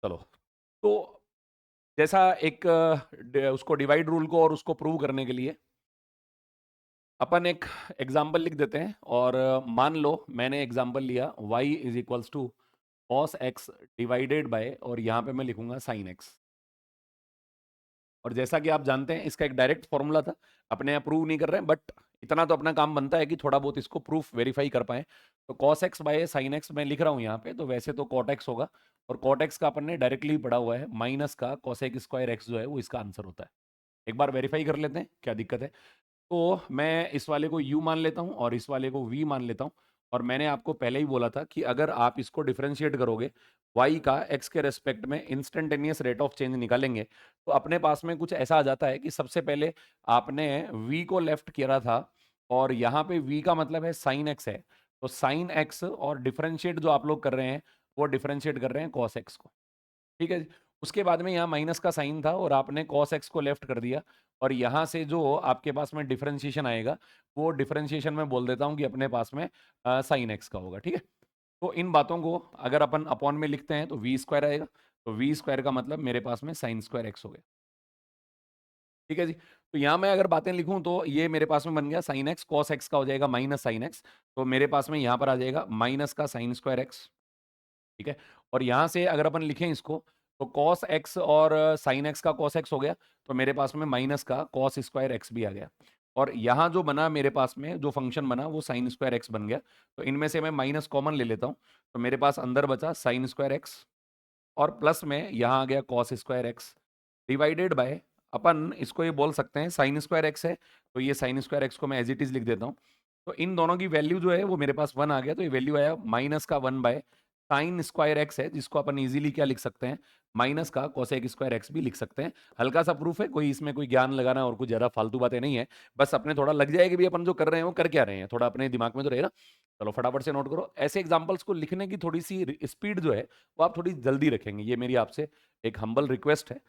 चलो, तो जैसा एक उसको डिवाइड रूल को और उसको प्रूव करने के लिए अपन एक एग्जाम्पल लिख देते हैं। और मान लो मैंने एग्जाम्पल लिया y is equals to cos x divided by, और यहाँ पे मैं लिखूंगा साइन एक्स। और जैसा कि आप जानते हैं इसका एक डायरेक्ट फॉर्मूला था, अपने आप प्रूव नहीं कर रहे हैं, बट इतना तो अपना काम बनता है कि थोड़ा बहुत इसको प्रूफ वेरीफाई कर पाए। तो cos x by sine x मैं लिख रहा हूँ यहाँ पे, तो वैसे तो कॉट एक्स होगा, और कॉट एक्स का अपन ने डायरेक्टली पढ़ा हुआ है, माइनस का कॉसेक स्क्वायर एक्स जो है वो इसका आंसर होता है। एक बार वेरीफाई कर लेते हैं क्या दिक्कत है। तो मैं इस वाले को u मान लेता हूं और इस वाले को v मान लेता हूं। और मैंने आपको पहले ही बोला था कि अगर आप इसको डिफरेंशिएट करोगे, y का x के रेस्पेक्ट में इंस्टेंटेनियस रेट ऑफ चेंज निकालेंगे, तो अपने पास में कुछ ऐसा आ जाता है कि सबसे पहले आपने v को लेफ्ट किया था, और यहाँ पे v का मतलब है साइन x है, तो साइन x और डिफरेंशिएट जो आप लोग कर रहे हैं वो डिफरेंशिएट कर रहे हैं कॉस x को। ठीक है जी। उसके बाद में यहाँ माइनस का साइन था और आपने कॉस एक्स को लेफ्ट कर दिया, और यहाँ से जो आपके पास में डिफरेंशिएशन आएगा वो डिफरेंशिएशन में बोल देता हूँ कि अपने पास में साइन एक्स का होगा। ठीक है, तो इन बातों को अगर अपन अपॉन में लिखते हैं तो वी स्क्वायर आएगा, तो वी स्क्वायर का मतलब मेरे पास में साइन स्क्वायर एक्स हो गया। ठीक है जी। तो यहाँ मैं अगर बातें लिखूं तो ये मेरे पास में बन गया साइन एक्स, कॉस एक्स का हो जाएगा माइनस साइन एक्स, तो मेरे पास में यहाँ पर आ जाएगा माइनस का साइन स्क्वायर एक्स। ठीक है, और यहां से अगर अपन लिखें इसको, तो कॉस एक्स और साइन एक्स का कॉस एक्स हो गया, तो मेरे पास में माइनस का कॉस स्क्वायर एक्स भी आ गया। और यहां जो बना मेरे पास में जो फंक्शन बना वो साइन स्क्वायर एक्स बन गया। तो इनमें से मैं माइनस कॉमन ले लेता हूं, तो मेरे पास अंदर बचा साइन स्क्वायर एक्स, और प्लस में यहां आ गया cos square x divided by, अपन इसको ये बोल सकते हैं साइन स्क्वायर एक्स है, तो ये साइन स्क्वायर एक्स को मैं एज इट इज लिख देता हूं। तो इन दोनों की वैल्यू जो है वो मेरे पास वन आ गया, तो ये वैल्यू आया माइनस का one by sine square x है, जिसको अपन इजीली क्या लिख सकते हैं, माइनस का कोसेक स्क्वायर एक्स भी लिख सकते हैं। हल्का सा प्रूफ है, कोई इसमें कोई ज्ञान लगाना और कुछ ज्यादा फालतू बातें नहीं है, बस अपने थोड़ा लग जाएगी भी अपन जो कर रहे हैं वो कर क्या रहे हैं, थोड़ा अपने दिमाग में तो रहेगा। चलो फटाफट से नोट करो, ऐसे एग्जाम्पल्स को लिखने की थोड़ी सी स्पीड जो है वो आप थोड़ी जल्दी रखेंगे, ये मेरी आपसे एक हम्बल रिक्वेस्ट है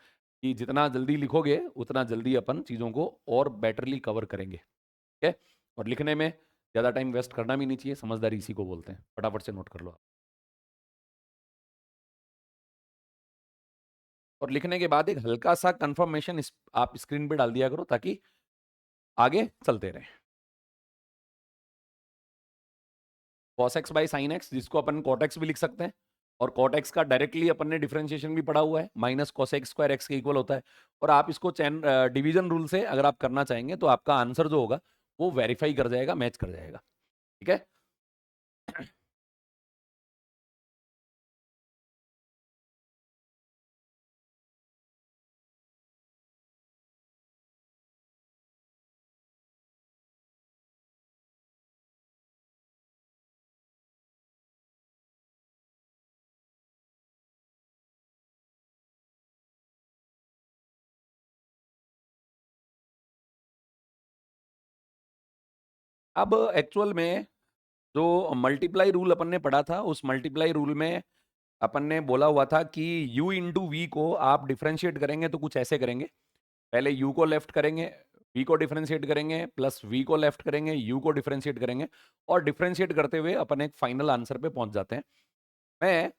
कि जितना जल्दी लिखोगे उतना जल्दी अपन चीज़ों को और बेटरली कवर करेंगे। ठीक है, और लिखने में ज़्यादा टाइम वेस्ट करना भी नहीं चाहिए, समझदारी इसी को बोलते हैं। फटाफट से नोट कर लो आप। और लिखने के बाद एक हल्का सा कंफर्मेशन आप स्क्रीन पे डाल दिया करो ताकि आगे चलते रहे। Cos x by sine x, जिसको अपन कॉट एक्स भी लिख सकते हैं, और कॉट एक्स का डायरेक्टली अपन ने डिफरेंशिएशन भी पढ़ा हुआ है, माइनस कॉसेक स्क्वायर एक्स के इक्वल होता है। और आप इसको चैन डिवीजन रूल से अगर आप करना चाहेंगे तो आपका आंसर जो होगा वो वेरीफाई कर जाएगा, मैच कर जाएगा। ठीक है, अब एक्चुअल में जो मल्टीप्लाई रूल अपन ने पढ़ा था, उस मल्टीप्लाई रूल में अपन ने बोला हुआ था कि u इंटू वी को आप डिफरेंशिएट करेंगे तो कुछ ऐसे करेंगे, पहले u को लेफ्ट करेंगे, v को डिफरेंशिएट करेंगे, प्लस v को लेफ्ट करेंगे, u को डिफरेंशिएट करेंगे, और डिफरेंशिएट करते हुए अपन एक फाइनल आंसर पे पहुंच जाते हैं। मैं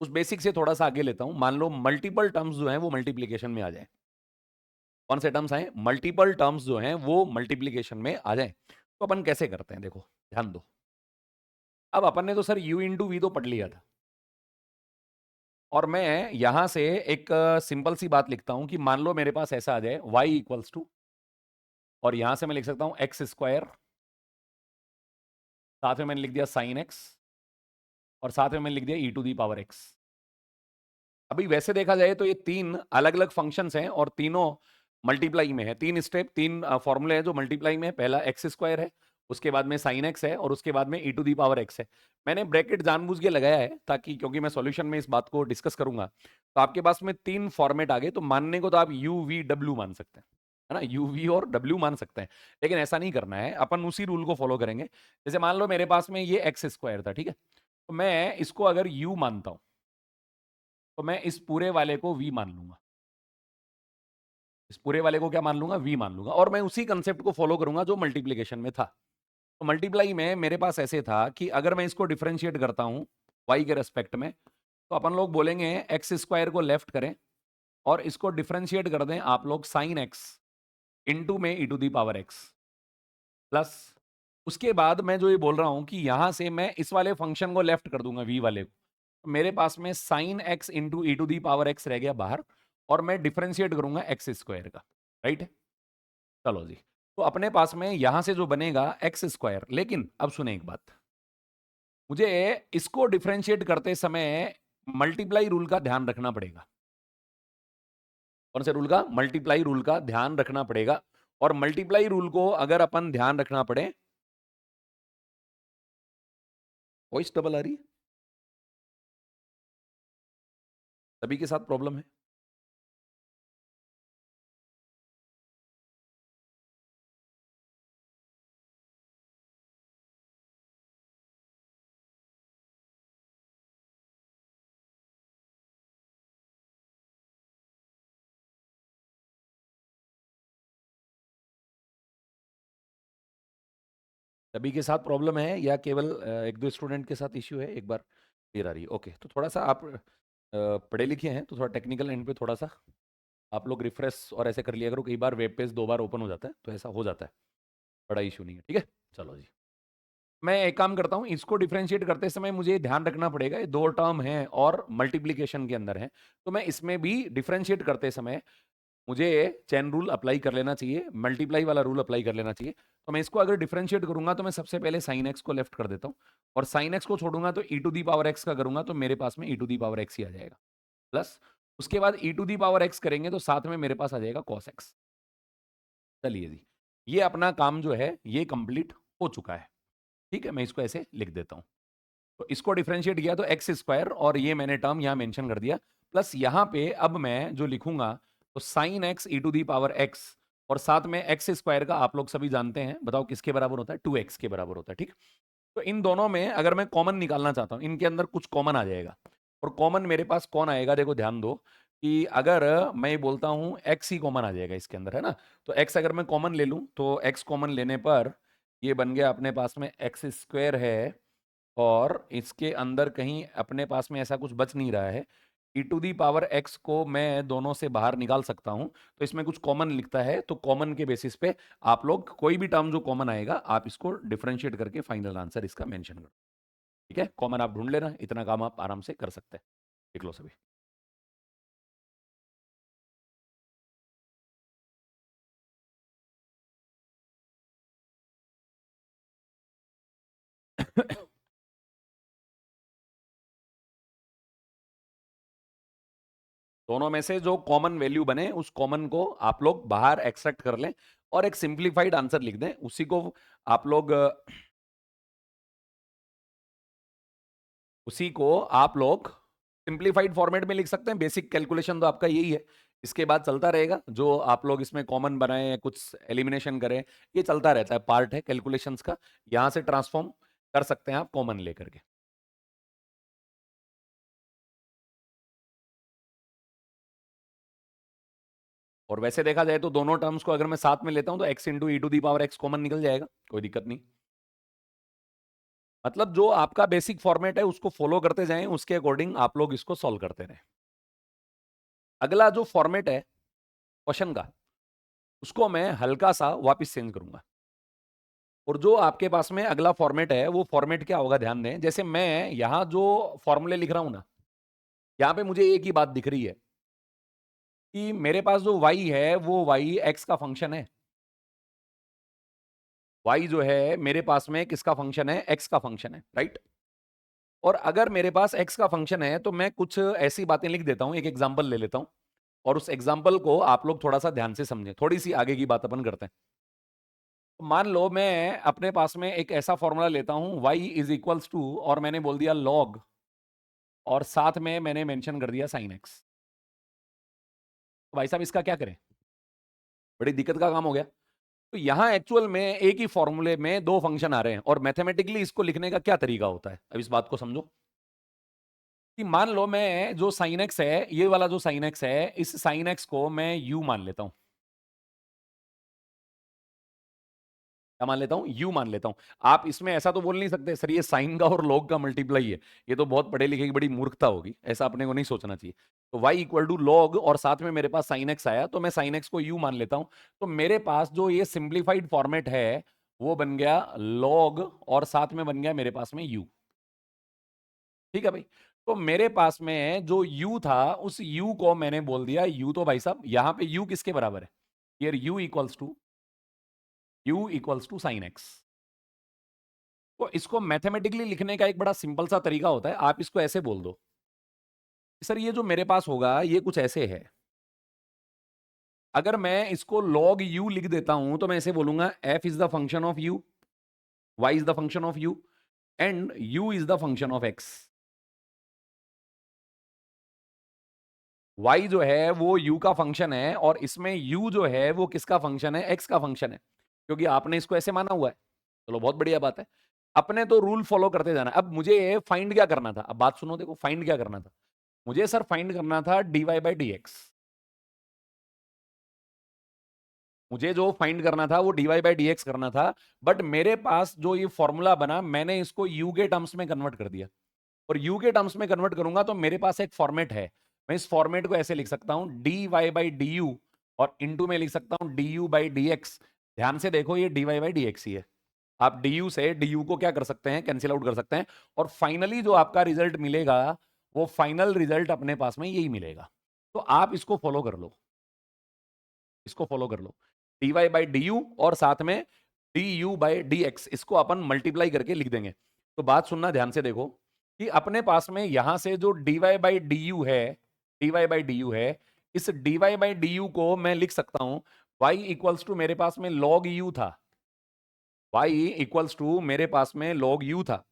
उस बेसिक से थोड़ा सा आगे लेता हूं, मान लो मल्टीपल टर्म्स जो हैं वो मल्टीप्लीकेशन में आ जाए। कौन से टर्म्स आए, मल्टीपल टर्म्स जो हैं वो मल्टीप्लीकेशन में आ जाए, तो अपन कैसे करते हैं देखो, ध्यान दो। अब अपन ने तो सर u इंटू वी तो पढ़ लिया था, और मैं यहां से एक सिंपल सी बात लिखता हूं कि मान लो मेरे पास ऐसा आ जाए y इक्वल्स टू, और यहां से मैं लिख सकता हूं एक्स स्क्वायर, साथ में मैंने लिख दिया साइन एक्स, और साथ में मैंने लिख दिया ई टू दी पावर एक्स। अभी वैसे देखा जाए तो ये तीन अलग अलग फंक्शंस हैं और तीनों मल्टीप्लाई में है, तीन स्टेप, तीन फॉर्मूले हैं जो मल्टीप्लाई में है। पहला एक्स स्क्वायर है, उसके बाद में साइन एक्स है, और उसके बाद में e to the power x है। मैंने ब्रैकेट जानबूझ के लगाया है ताकि, क्योंकि मैं सॉल्यूशन में इस बात को डिस्कस करूंगा, तो आपके पास में तीन फॉर्मेट आ गए, तो मानने को तो आप यू वी डब्ल्यू मान सकते हैं, है ना, यू वी और डब्ल्यू मान सकते हैं, लेकिन ऐसा नहीं करना है, अपन उसी रूल को फॉलो करेंगे। जैसे मान लो मेरे पास में ये एक्स स्क्वायर था, ठीक है, तो मैं इसको अगर यू मानता हूं तो मैं इस पूरे वाले को v मान लूंगा, इस पूरे वाले को क्या मान लूंगा, v मान लूंगा, और मैं उसी कंसेप्ट को फॉलो करूंगा जो मल्टीप्लीकेशन में था। तो मल्टीप्लाई में मेरे पास ऐसे था कि अगर मैं इसको डिफरेंशिएट करता हूं y के रेस्पेक्ट में, तो अपन लोग बोलेंगे एक्स स्क्वायर को लेफ्ट करें और इसको डिफरेंशिएट कर दें आप लोग साइन एक्स इंटू में e to the power x plus, उसके बाद मैं जो ये बोल रहा हूं कि यहां से मैं इस वाले फंक्शन को लेफ्ट कर दूंगा वी वाले को, तो मेरे पास में sine x into e to the power x रह गया बाहर और मैं डिफरेंशिएट करूंगा एक्स स्क्वायर का, राइट। चलो जी, तो अपने पास में यहां से जो बनेगा एक्स स्क्वायर, लेकिन अब सुने एक बात, मुझे इसको डिफरेंशिएट करते समय मल्टीप्लाई रूल का ध्यान रखना पड़ेगा। कौन से रूल का? मल्टीप्लाई रूल का ध्यान रखना पड़ेगा। और मल्टीप्लाई रूल को अगर अपन ध्यान रखना पड़े, वॉइस डबल आ रही है, सभी के साथ प्रॉब्लम है। सभी के साथ प्रॉब्लम है या केवल एक दो स्टूडेंट के साथ इश्यू है? एक बार क्लियर आ रही है, ओके। तो थोड़ा सा आप पढ़े लिखे हैं तो थोड़ा टेक्निकल एंड पे थोड़ा सा आप लोग रिफ्रेश और ऐसे कर लिया करो, कई बार वेब पेज 2 बार ओपन हो जाता है तो ऐसा हो जाता है, बड़ा इशू नहीं है, ठीक है। चलो जी, मैं एक काम करता हूं, इसको डिफरेंशिएट करते समय मुझे ध्यान रखना पड़ेगा ये दो टर्म है और मल्टीप्लीकेशन के अंदर है, तो मैं इसमें भी डिफरेंशिएट करते समय मुझे चेन रूल अप्लाई कर लेना चाहिए, मल्टीप्लाई वाला रूल अप्लाई कर लेना चाहिए। तो मैं इसको अगर डिफरेंशिएट करूंगा तो मैं सबसे पहले साइन एक्स को लेफ्ट कर देता हूं और साइन एक्स को छोड़ूंगा तो ई टू दी पावर एक्स का करूंगा तो मेरे पास में e to the power x ही आ जाएगा, प्लस उसके बाद ई टू दी पावर एक्स करेंगे तो साथ में मेरे पास आ जाएगा कॉस एक्स। चलिए जी, ये अपना काम जो है ये कंप्लीट हो चुका है, ठीक है। मैं इसको ऐसे लिख देता हूं, तो इसको डिफरेंशिएट किया तो एक्स स्क्वायर और ये मैंने टर्म यहां मेंशन कर दिया, प्लस यहां पे अब मैं जो लिखूंगा तो sine x e to the power x और साथ में एक्स स्क्वायर का आप लोग सभी जानते हैं, बताओ किसके बराबर होता है? 2x के बराबर होता है, ठीक। तो इन दोनों में अगर मैं कॉमन निकालना चाहता हूं, इनके अंदर कुछ कॉमन आ जाएगा और कॉमन मेरे पास कौन आएगा? देखो ध्यान दो कि अगर मैं बोलता हूं x ही कॉमन आ जाएगा इसके अंदर, है ना। तो x अगर मैं कॉमन ले लूं तो x कॉमन लेने पर ये बन गया अपने पास में एक्स स्क्वायर है और इसके अंदर कहीं अपने पास में ऐसा कुछ बच नहीं रहा है, ई टू दी पावर एक्स को मैं दोनों से बाहर निकाल सकता हूं, तो इसमें कुछ कॉमन लिखता है, तो कॉमन के बेसिस पे आप लोग कोई भी टर्म जो कॉमन आएगा आप इसको डिफरेंशिएट करके फाइनल आंसर इसका मेंशन करो, ठीक है। कॉमन आप ढूंढ लेना, इतना काम आप आराम से कर सकते हैं, देख लो सभी। दोनों में से जो कॉमन वैल्यू बने उस कॉमन को आप लोग बाहर एक्सट्रैक्ट कर लें और एक सिंप्लीफाइड आंसर लिख दें, उसी को आप लोग सिंप्लीफाइड फॉर्मेट में लिख सकते हैं। बेसिक कैलकुलेशन तो आपका यही है, इसके बाद चलता रहेगा जो आप लोग इसमें कॉमन बनाए, कुछ एलिमिनेशन करें, ये चलता रहता है, पार्ट है कैलकुलेशंस का। यहां से ट्रांसफॉर्म कर सकते हैं आप कॉमन लेकर के। और वैसे देखा जाए तो दोनों टर्म्स को अगर मैं साथ में लेता हूं तो x into e to the power x common निकल जाएगा, कोई दिक्कत नहीं। मतलब जो आपका बेसिक फॉर्मेट है उसको फॉलो करते जाएं, उसके अकॉर्डिंग आप लोग इसको सॉल्व करते रहें। अगला जो फॉर्मेट है क्वेश्चन का, उसको मैं हल्का सा वापस चेंज करूंगा। और जो आपके पास में अगला फॉर्मेट है वो फॉर्मेट क्या होगा, ध्यान दें। जैसे मैं यहां जो फॉर्मूले लिख रहा हूं ना, यहां पे मुझे एक ही बात दिख रही है कि मेरे पास जो y है वो y x का फंक्शन है। y जो है मेरे पास में किसका फंक्शन है? x का फंक्शन है, राइट। और अगर मेरे पास x का फंक्शन है तो मैं कुछ ऐसी बातें लिख देता हूं, एक एग्जांपल ले लेता हूं और उस एग्जांपल को आप लोग थोड़ा सा ध्यान से समझें, थोड़ी सी आगे की बात अपन करते हैं। तो मान लो मैं अपने पास में एक ऐसा फॉर्मूला लेता हूं y इज इक्वल्स टू, और मैंने बोल दिया log, और साथ में मैंने मेंशन कर दिया sin x। तो भाई साहब इसका क्या करें? बड़ी दिक्कत का काम हो गया। तो यहां एक्चुअल में एक ही फॉर्मूले में दो फंक्शन आ रहे हैं और मैथमेटिकली इसको लिखने का क्या तरीका होता है, अब इस बात को समझो कि मान लो मैं जो sin x है, ये वाला जो sin x है, इस sin x को मैं u मान लेता हूं। क्या मान लेता हूं? यू मान लेता हूं। आप इसमें ऐसा तो बोल नहीं सकते सर ये साइन का और लॉग का मल्टीप्लाई है, ये तो बहुत पढ़े लिखे की बड़ी मूर्खता होगी, ऐसा अपने को नहीं सोचना चाहिए। तो y इक्वल टू लॉग और साथ में मेरे पास साइन एक्स आया, तो मैं साइन एक्स को यू मान लेता हूं। तो मेरे पास जो ये सिंप्लीफाइड फॉर्मेट है वो बन गया लॉग और साथ में बन गया मेरे पास में u। ठीक है भाई। तो मेरे पास में जो u था उस u को मैंने बोल दिया u, तो भाई साहब यहां पे u किसके बराबर है? Here u equals to sine x. तो इसको मैथमेटिकली लिखने का एक बड़ा सिंपल सा तरीका होता है, आप इसको ऐसे बोल दो सर ये जो मेरे पास होगा ये कुछ ऐसे है। अगर मैं इसको log u लिख देता हूं तो मैं ऐसे बोलूंगा f is the function of u, y is the function of u and u is the function of x। y जो है वो u का फंक्शन है और इसमें u जो है वो किसका फंक्शन है? x का फंक्शन है, क्योंकि आपने इसको ऐसे माना हुआ है। चलो बहुत बढ़िया बात है, अपने तो रूल फॉलो करते जाना। अब मुझे फाइंड क्या करना था? अब बात सुनो, देखो फाइंड क्या करना था मुझे सर? फाइंड करना था dy बाई डी एक्स। मुझे जो फाइंड करना था वो dy बाई डी एक्स करना था, बट मेरे पास जो ये फॉर्मूला बना मैंने इसको u के टर्म्स में कन्वर्ट कर दिया। और u के टर्म्स में कन्वर्ट करूंगा तो मेरे पास एक फॉर्मेट है, मैं इस फॉर्मेट को ऐसे लिख सकता हूं dy बाई डी यू और इनटू में लिख सकता हूं du बाई डी एक्स। ध्यान से देखो ये dy बाई डी एक्स ही है। आप du से du को क्या कर सकते हैं? कैंसिल आउट कर सकते हैं, और फाइनली जो आपका रिजल्ट मिलेगा वो फाइनल रिजल्ट अपने पास में यही मिलेगा। तो आप इसको फॉलो कर लो, इसको फॉलो कर लो, dy बाई डी यू और साथ में du बाई डी एक्स, इसको अपन मल्टीप्लाई करके लिख देंगे। तो बात सुनना ध्यान से देखो कि अपने पास में यहां से जो dy बाई डी यू है, dy बाई डी यू है, इस dy बाई डी यू को मैं लिख सकता हूं y इक्वल्स टू मेरे पास में log u था, y इक्वल्स टू मेरे पास में log u था,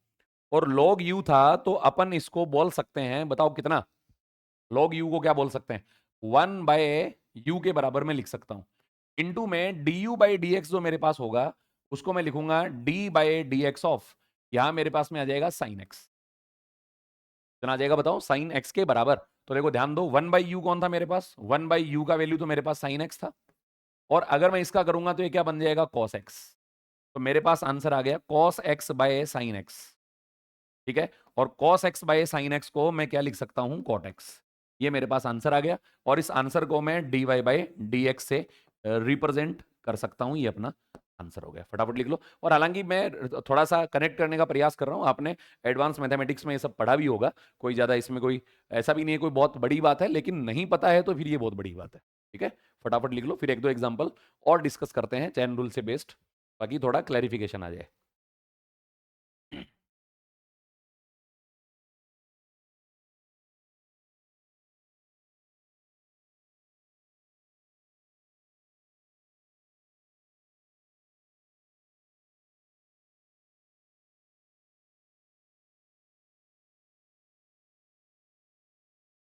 और log u था तो अपन इसको बोल सकते हैं, बताओ कितना? log u को क्या बोल सकते हैं? 1 बाय u के बराबर में लिख सकता हूं, इनटू में du बाई डी एक्स जो मेरे पास होगा उसको मैं लिखूंगा d by d x of, यहां मेरे पास में आ जाएगा साइन एक्स। कितना आ जाएगा बताओ? साइन एक्स के बराबर। तो देखो ध्यान दो, 1 बाई यू कौन था मेरे पास? 1 बाई यू का वैल्यू तो मेरे पास साइन एक्स था, और अगर मैं इसका करूंगा तो ये क्या बन जाएगा? Cos x. तो मेरे पास आंसर आ गया cos x by sine x. ठीक है, और cos x by sine x को मैं क्या लिख सकता हूं? cot x। ये मेरे पास आंसर आ गया, और इस आंसर को मैं dy बाय डी एक्स से रिप्रेजेंट कर सकता हूं। ये अपना आंसर हो गया, फटाफट लिख लो। और हालांकि मैं थोड़ा सा कनेक्ट करने का प्रयास कर रहा हूं, आपने एडवांस मैथमेटिक्स में ये सब पढ़ा भी होगा, कोई ज्यादा इसमें कोई ऐसा भी नहीं है कोई बहुत बड़ी बात है, लेकिन नहीं पता है तो फिर ये बहुत बड़ी बात है। ठीक है, फटाफट लिख लो, फिर एक दो एग्जाम्पल और डिस्कस करते हैं चैन रूल से बेस्ड, ताकि थोड़ा क्लैरिफिकेशन आ जाए।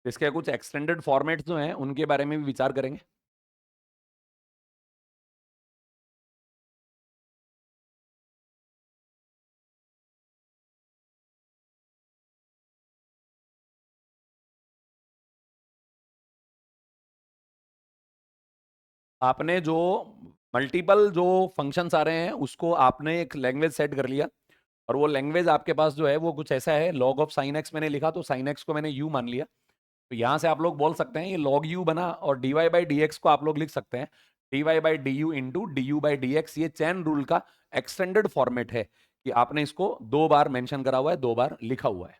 इसके कुछ एक्सटेंडेड फॉर्मेट्स जो हैं उनके बारे में भी विचार करेंगे। आपने जो मल्टीपल जो फंक्शंस आ रहे हैं उसको आपने एक लैंग्वेज सेट कर लिया, और वो लैंग्वेज आपके पास जो है वो कुछ ऐसा है, log ऑफ साइन एक्स मैंने लिखा तो साइन एक्स को मैंने u मान लिया। तो यहां से आप लोग बोल सकते हैं ये log u बना, और dy बाई डी एक्स को आप लोग लिख सकते हैं dy by d u into D u by d x. ये चैन रूल का एक्सटेंडेड फॉर्मेट है कि आपने इसको दो बार मेंशन करा हुआ है, दो बार लिखा हुआ है।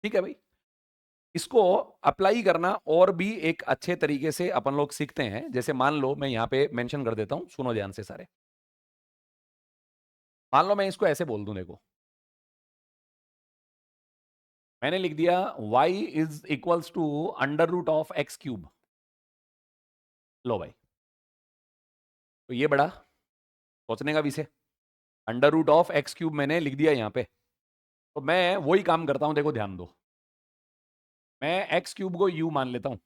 ठीक है भाई, इसको अप्लाई करना और भी एक अच्छे तरीके से अपन लोग सीखते हैं। जैसे मान लो मैं यहाँ पे मेंशन कर देता हूं, सुनो ध्यान से सारे। मान लो मैं इसको ऐसे बोल दूं, देखो मैंने लिख दिया y is equals to under root of x cube. लो भाई, तो ये बड़ा सोचने का विषय, under root of x cube मैंने लिख दिया यहाँ पे। तो मैं वही काम करता हूं, देखो ध्यान दो, मैं एक्स क्यूब को u मान लेता हूं,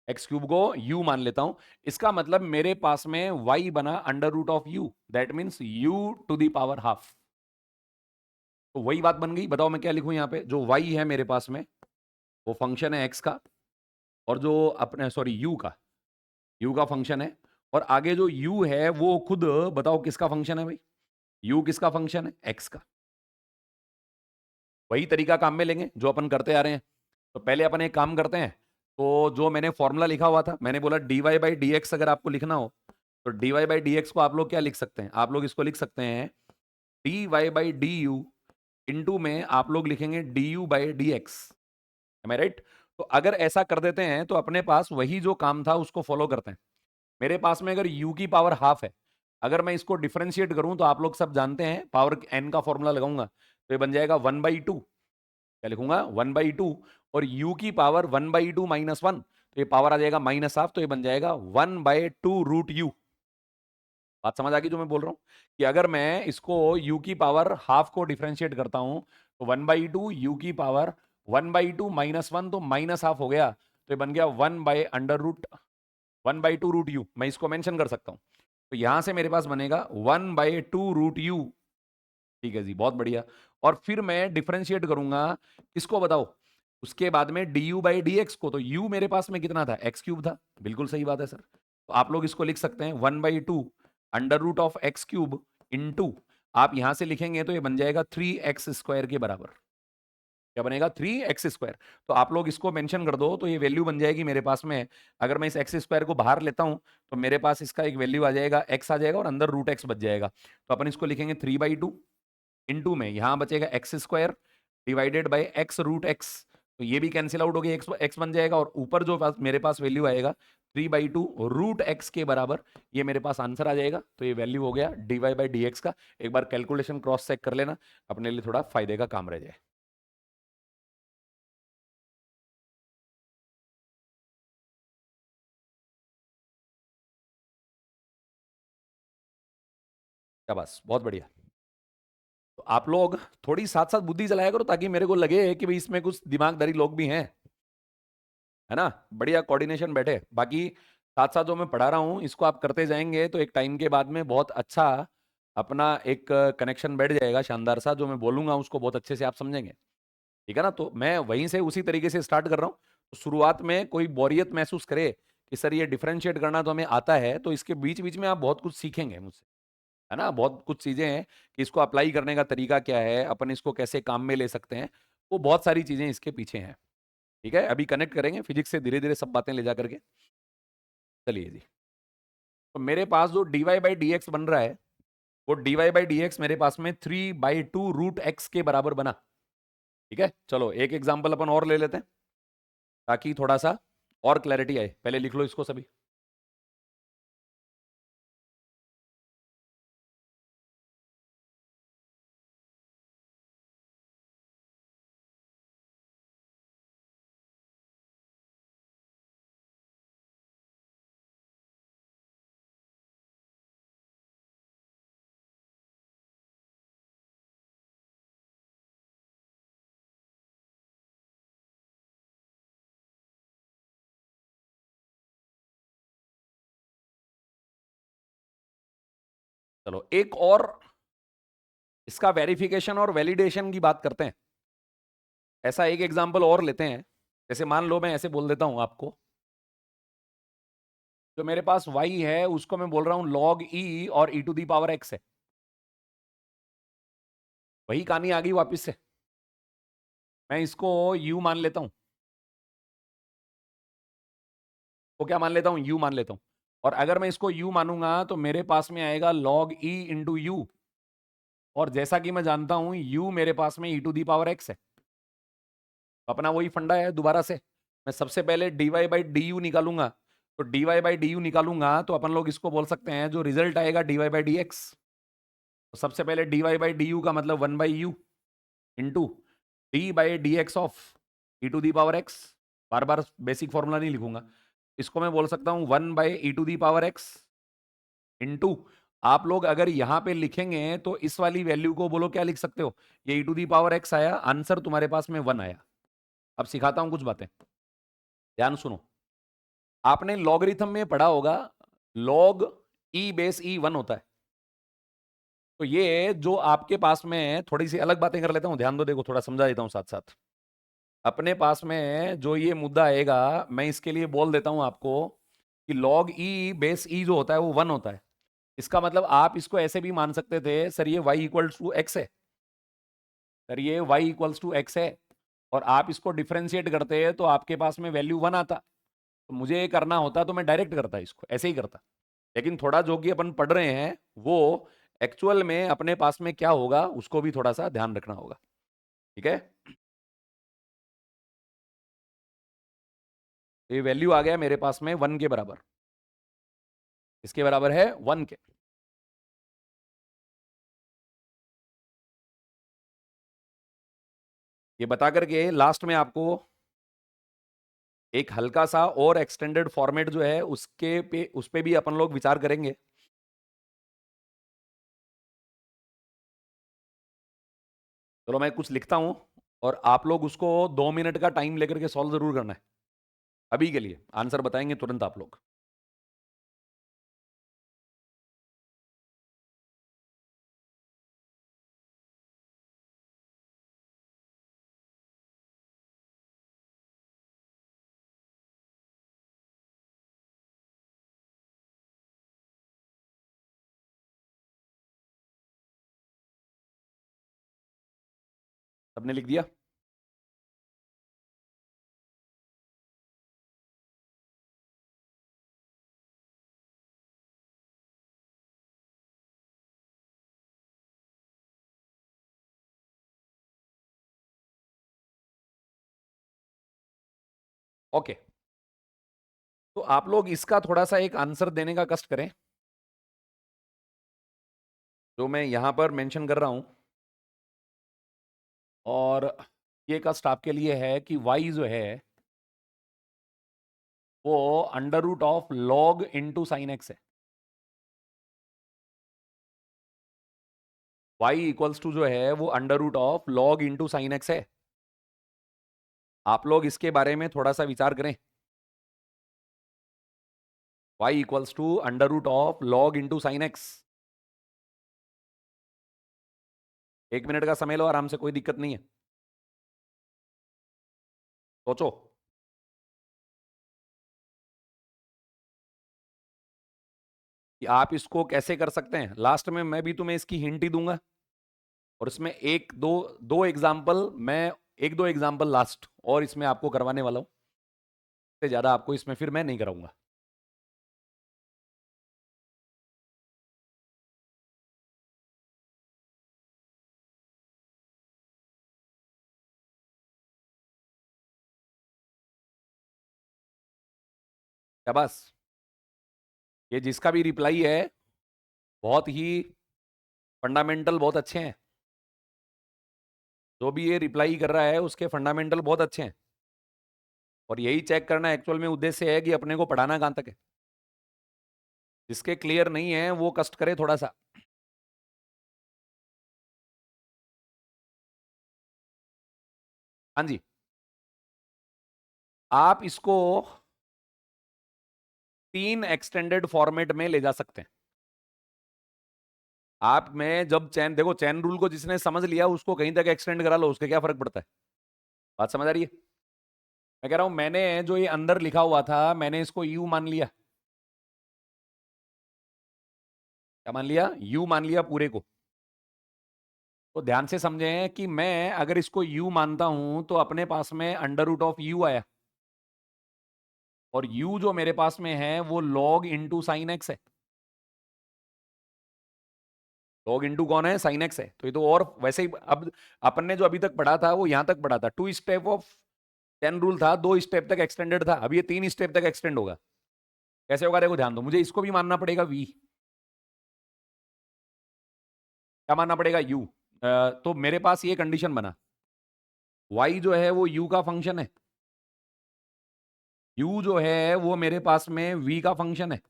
एक्स क्यूब को u मान लेता हूं। इसका मतलब मेरे पास में y बना under root of u, that means u to the power half. तो वही बात बन गई। बताओ मैं क्या लिखूं यहाँ पे? जो y है मेरे पास में वो फंक्शन है x का, और जो अपने सॉरी u का फंक्शन है, और आगे जो u है वो खुद बताओ किसका फंक्शन है भाई? u किसका फंक्शन है? x का। वही तरीका काम में लेंगे जो अपन करते आ रहे हैं। तो पहले अपन एक काम करते हैं। तो जो मैंने फॉर्मूला लिखा हुआ था, मैंने बोला dy बाई डी एक्स अगर आपको लिखना हो तो dy बाई डी एक्स को आप लोग क्या लिख सकते हैं? आप लोग इसको लिख सकते हैं dy by d u into में आप लोग लिखेंगे du by d x. Am I right? तो अगर ऐसा कर देते हैं तो अपने पास वही जो काम था उसको फॉलो करते हैं। मेरे पास में अगर u की पावर हाफ है, अगर मैं इसको डिफरेंशिएट करूं तो आप लोग सब जानते हैं पावर n का फॉर्मूला लगाऊंगा तो ये बन जाएगा 1/2। क्या लिखूंगा? 1/2। और u की पावर 1/2 माइनस 1 तो ये पावर आ जाएगा माइनस हाफ, तो ये बन जाएगा 1/2 रूट यू। बात समझ आ गई जो मैं बोल रहा हूं? कि अगर मैं इसको u की पावर हाफ को डिफरेंशिएट करता हूं तो 1/2 u की पावर 1/2 माइनस 1 तो माइनस हाफ हो गया, तो ये बन गया 1/2 रूट यू। मैं इसको मेंशन कर सकता हूं। तो यहां से मेरे पास बनेगा 1/2 रूट यू। ठीक है जी, बहुत बढ़िया। और फिर मैं डिफरेंशिएट करूंगा किसको बताओ? उसके बाद में D u by d x को। तो यू मेरे पास में कितना था? एक्स क्यूब था। बिल्कुल सही बात है सर। तो आप लोग इसको लिख सकते हैं 1/2 under root of x cube into, आप यहां से लिखेंगे तो ये बन जाएगा 3x² के बराबर। क्या बनेगा? 3x²। तो आप लोग इसको मेंशन कर दो तो ये वैल्यू बन जाएगी मेरे पास में। अगर मैं इस x² को बाहर लेता हूं तो मेरे पास इसका एक वैल्यू आ जाएगा, x आ जाएगा और अंदर रूट x बच जाएगा। तो अपन इसको लिखेंगे 3/2 इंटू में यहां बचेगा x² divided by x root x। तो ये भी कैंसिल आउट हो गया, x बन जाएगा और ऊपर जो मेरे पास वैल्यू आएगा 3/2 रूट x के बराबर, ये मेरे पास आंसर आ जाएगा। तो ये वैल्यू हो गया dy बाई डी एक्स का। एक बार कैलकुलेशन क्रॉस चेक कर लेना, अपने लिए थोड़ा फायदे का काम रह जाए। क्या बस, बहुत बढ़िया। तो आप लोग थोड़ी साथ साथ बुद्धि चलाया करो ताकि मेरे को लगे कि भाई इसमें कुछ दिमागदारी लोग भी हैं, है ना? बढ़िया कोऑर्डिनेशन बैठे। बाकी साथ साथ जो मैं पढ़ा रहा हूँ इसको आप करते जाएंगे तो एक टाइम के बाद में बहुत अच्छा अपना एक कनेक्शन बैठ जाएगा, शानदार सा। जो मैं बोलूंगा उसको बहुत अच्छे से आप समझेंगे। ठीक है ना? तो मैं वहीं से उसी तरीके से स्टार्ट कर रहा हूँ। तो शुरुआत में कोई बोरियत महसूस करे कि सर ये डिफरेंशिएट करना तो हमें आता है, तो इसके बीच बीच में आप बहुत कुछ सीखेंगे मुझसे, है ना? बहुत कुछ चीजें हैं कि इसको अप्लाई करने का तरीका क्या है, अपन इसको कैसे काम में ले सकते हैं, वो बहुत सारी चीजें इसके पीछे हैं। ठीक है, अभी कनेक्ट करेंगे फिजिक्स से धीरे धीरे सब बातें ले जा करके। चलिए जी। तो मेरे पास जो dy बाई डी एक्स बन रहा है वो dy बाई डी एक्स मेरे पास में 3/2 रूट एक्स के बराबर बना। ठीक है, चलो एक एग्जाम्पल अपन और ले लेते हैं ताकि थोड़ा सा और क्लैरिटी आए। पहले लिख लो इसको सभी। चलो एक और इसका वेरिफिकेशन और वैलिडेशन की बात करते हैं। ऐसा एक एग्जाम्पल और लेते हैं। जैसे मान लो मैं ऐसे बोल देता हूं आपको, जो मेरे पास y है उसको मैं बोल रहा हूं log e और e to the power x है। वही कहानी आ गई वापस से। मैं इसको u मान लेता हूं। तो क्या मान लेता हूं? u मान लेता हूं। और अगर मैं इसको u मानूंगा तो मेरे पास में आएगा log e इंटू यू। और जैसा कि मैं जानता हूं u मेरे पास में e to the power x है। तो अपना वही फंडा है दोबारा से। मैं सबसे पहले dy बाई डी यू निकालूंगा। तो dy बाई डी यू निकालूंगा तो अपन लोग इसको बोल सकते हैं जो रिजल्ट आएगा dy बाई डी एक्स। तो सबसे पहले dy बाई डी यू का मतलब 1/u into d by d x of e to the power x. बार बार बेसिक फॉर्मूला नहीं लिखूंगा। इसको मैं बोल सकता हूं 1/e⁻x इंटू, आप लोग अगर यहां पे लिखेंगे तो इस वाली वैल्यू को बोलो क्या लिख सकते हो? ये e⁻x आया, आंसर तुम्हारे पास में 1 आया। अब सिखाता हूं कुछ बातें, ध्यान सुनो। आपने लॉगरिथम में पढ़ा होगा log e बेस e 1 होता है। तो ये जो आपके पास में, थोड़ी सी अलग बातें कर लेता हूं, ध्यान दो, देखो थोड़ा समझा देता हूं साथ साथ। अपने पास में जो ये मुद्दा आएगा मैं इसके लिए बोल देता हूं आपको कि log e बेस e जो होता है वो 1 होता है। इसका मतलब आप इसको ऐसे भी मान सकते थे, सर ये y इक्वल्स टू एक्स है, सर ये y इक्वल्स टू एक्स है, और आप इसको डिफरेंशिएट करते हैं तो आपके पास में वैल्यू 1 आता। तो मुझे ये करना होता तो मैं डायरेक्ट करता, इसको ऐसे ही करता। लेकिन थोड़ा जो कि अपन पढ़ रहे हैं वो एक्चुअल में अपने पास में क्या होगा उसको भी थोड़ा सा ध्यान रखना होगा। ठीक है, तो ये वैल्यू आ गया मेरे पास में 1 के बराबर। इसके बराबर है 1 के। ये बता करके लास्ट में आपको एक हल्का सा और एक्सटेंडेड फॉर्मेट जो है उस पे भी अपन लोग विचार करेंगे। चलो मैं कुछ लिखता हूं और आप लोग उसको 2 मिनट का टाइम लेकर के सॉल्व जरूर करना है। अभी के लिए आंसर बताएंगे तुरंत आप लोग। सबने लिख दिया? ओके, तो आप लोग इसका थोड़ा सा एक आंसर देने का कष्ट करें, जो मैं यहां पर मेंशन कर रहा हूं। और ये कष्ट आपके लिए है कि y जो है वो under root of log into sine x है। y इक्वल्स टू जो है वो under root of log into sine x है। आप लोग इसके बारे में थोड़ा सा विचार करें। y equals to under root of log into sine x. 1 minute का समय लो आराम से, कोई दिक्कत नहीं है, सोचो। कि आप इसको कैसे कर सकते हैं, लास्ट में मैं भी तुम्हें इसकी हिंट ही दूंगा। और इसमें एक दो दो एग्जाम्पल मैं एक दो एग्जाम्पल लास्ट और इसमें आपको करवाने वाला हूं। इससे ज्यादा आपको इसमें फिर मैं नहीं कराऊंगा। शाबाश, ये जिसका भी रिप्लाई है बहुत ही फंडामेंटल बहुत अच्छे हैं। जो भी ये रिप्लाई कर रहा है उसके फंडामेंटल बहुत अच्छे हैं। और यही चेक करना एक्चुअल में उद्देश्य है कि अपने को पढ़ाना कहां तक है। जिसके क्लियर नहीं है वो कष्ट करे थोड़ा सा। हाँ जी, आप इसको 3 एक्सटेंडेड फॉर्मेट में ले जा सकते हैं। आप में जब चैन देखो, चैन रूल को जिसने समझ लिया उसको कहीं तक एक्सटेंड करा लो, उसके क्या फर्क पड़ता है। बात समझ आ रही है? मैं कह रहा हूं मैंने जो ये अंदर लिखा हुआ था मैंने इसको यू मान लिया। क्या मान लिया? यू मान लिया पूरे को। तो ध्यान से समझें कि मैं अगर इसको u मानता हूं तो अपने पास में अंडर रूट ऑफ u आया, और u जो मेरे पास में है वो log इंटू साइन एक्स है। log इंटू कौन है? साइन एक्स है। तो ये तो और वैसे ही अब अपन ने जो अभी तक पढ़ा था वो यहां तक पढ़ा था, 2 स्टेप ऑफ 10 रूल था, 2 स्टेप तक एक्सटेंडेड था, अब ये 3 स्टेप तक एक्सटेंड होगा। कैसे होगा देखो ध्यान दो, मुझे इसको भी मानना पड़ेगा v। क्या मानना पड़ेगा? u। तो मेरे पास ये कंडीशन बना, y जो है वो u का फंक्शन है, u जो है वो मेरे पास में v का फंक्शन है,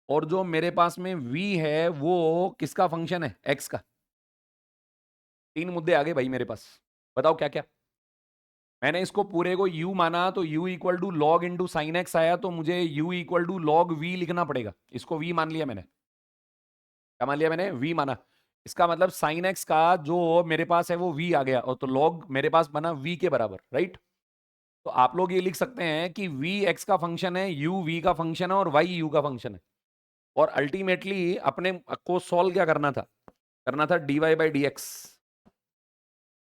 और जो मेरे पास में v है वो किसका फंक्शन है? x का। 3 मुद्दे आ गए भाई मेरे पास। बताओ क्या क्या। मैंने इसको पूरे को u माना तो u equal to log into sine x आया, तो मुझे u equal to log v लिखना पड़ेगा। इसको v मान लिया मैंने। क्या मान लिया मैंने? v माना। इसका मतलब साइन एक्स का जो मेरे पास है वो v आ गया, और तो लॉग मेरे पास बना v के बराबर, राइट। तो आप लोग ये लिख सकते हैं कि v x का फंक्शन है, u v का फंक्शन है और y u का फंक्शन है। और अल्टीमेटली अपने को सॉल्व क्या करना था? करना था dy बाई डी एक्स।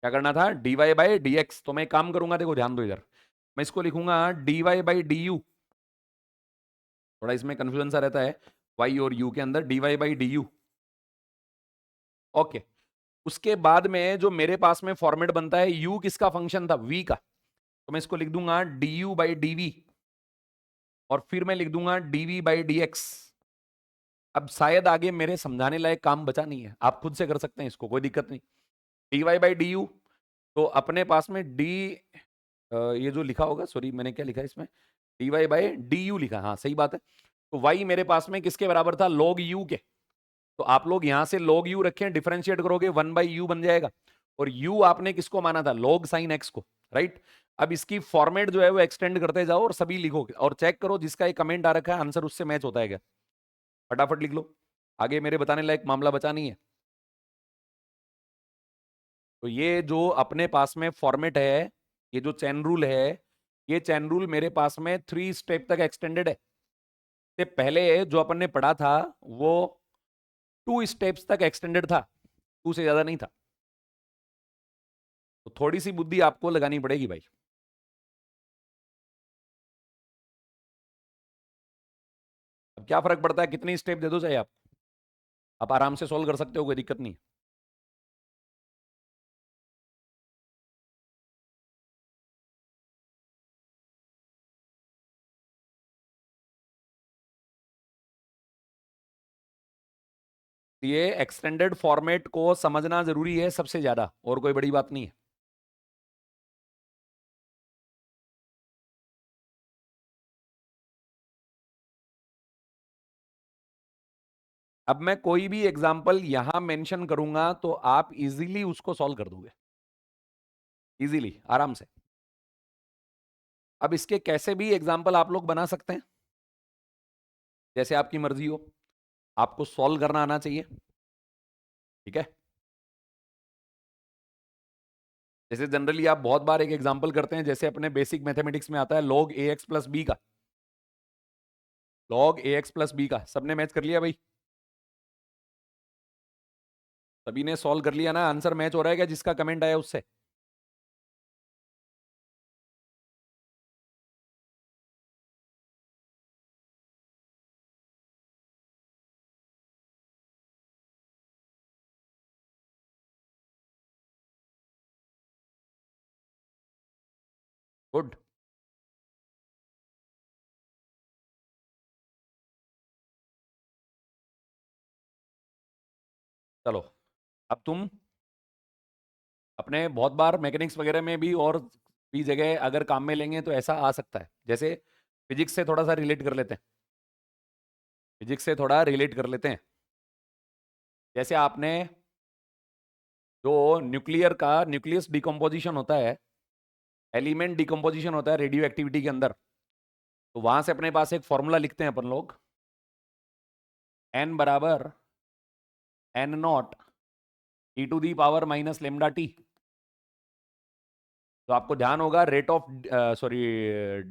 क्या करना था? dy by d x. तो मैं एक काम करूंगा, देखो ध्यान दो इधर, मैं इसको लिखूंगा dy बाई डी यू। थोड़ा इसमें कंफ्यूजन सा रहता है y और u के अंदर, dy by d you. Okay, उसके बाद में जो मेरे पास में फॉर्मेट बनता है, u किसका फंक्शन था? v का। तो मैं इसको लिख दूंगा du बाई डी, और फिर मैं लिख दूंगा dv बाई डी एक्स। अब शायद आगे मेरे समझाने लायक काम बचा नहीं है, आप खुद से कर सकते हैं इसको, कोई दिक्कत नहीं। dy बाई डी यू, तो अपने पास में d, ये जो लिखा होगा, सॉरी मैंने क्या लिखा है इसमें, dy बाई डी यू लिखा, हाँ सही बात है। तो y मेरे पास में किसके बराबर था? log u के। तो आप लोग यहां से log u रखें, डिफरेंशिएट करोगे 1 बाई यू बन जाएगा। और u आपने किसको माना था? log sin x को, राइट। अब इसकी फॉर्मेट जो है वो एक्सटेंड करते जाओ और सभी लिखोगे, और चेक करो जिसका एक कमेंट आ रखा है आंसर उससे मैच होता है क्या। फटाफट लिख लो, आगे मेरे बताने लायक मामला बचा नहीं है। तो ये जो अपने पास में फॉर्मेट है, ये जो चैन रूल है, ये चैन रूल मेरे पास में 3 स्टेप तक एक्सटेंडेड है। से पहले जो अपन ने पढ़ा था वो 2 स्टेप्स तक एक्सटेंडेड था, 2 से ज्यादा नहीं था। तो थोड़ी सी बुद्धि आपको लगानी पड़ेगी भाई। अब क्या फर्क पड़ता है कितनी स्टेप दे दो चाहे आप आराम से सोल्व कर सकते हो, कोई दिक्कत नहीं। ये एक्सटेंडेड फॉर्मेट को समझना जरूरी है सबसे ज्यादा, और कोई बड़ी बात नहीं है। अब मैं कोई भी एग्जांपल यहां मेंशन करूंगा तो आप इजीली उसको सॉल्व कर दोगे, इजीली, आराम से। अब इसके कैसे भी एग्जांपल आप लोग बना सकते हैं, जैसे आपकी मर्जी हो, आपको सॉल्व करना आना चाहिए, ठीक है। जैसे जनरली आप बहुत बार एक एग्जांपल करते हैं, जैसे अपने बेसिक मैथमेटिक्स में आता है log ax प्लस बी का, log ax प्लस बी का सबने मैच कर लिया भाई? सभी ने सॉल्व कर लिया ना? आंसर मैच हो रहा है क्या जिसका कमेंट आया उससे? गुड। चलो, अब तुम अपने बहुत बार मैकेनिक्स वगैरह में भी और भी जगह अगर काम में लेंगे तो ऐसा आ सकता है, जैसे फिजिक्स से थोड़ा सा रिलेट कर लेते हैं, फिजिक्स से थोड़ा रिलेट कर लेते हैं। जैसे आपने जो न्यूक्लियर का न्यूक्लियस डिकम्पोजिशन होता है, एलिमेंट डिकम्पोजिशन होता है रेडियो एक्टिविटी के अंदर, तो वहां से अपने पास एक फॉर्मूला लिखते हैं अपन लोग, एन बराबर N naught e to the power minus lambda t. तो आपको ध्यान होगा रेट ऑफ, सॉरी,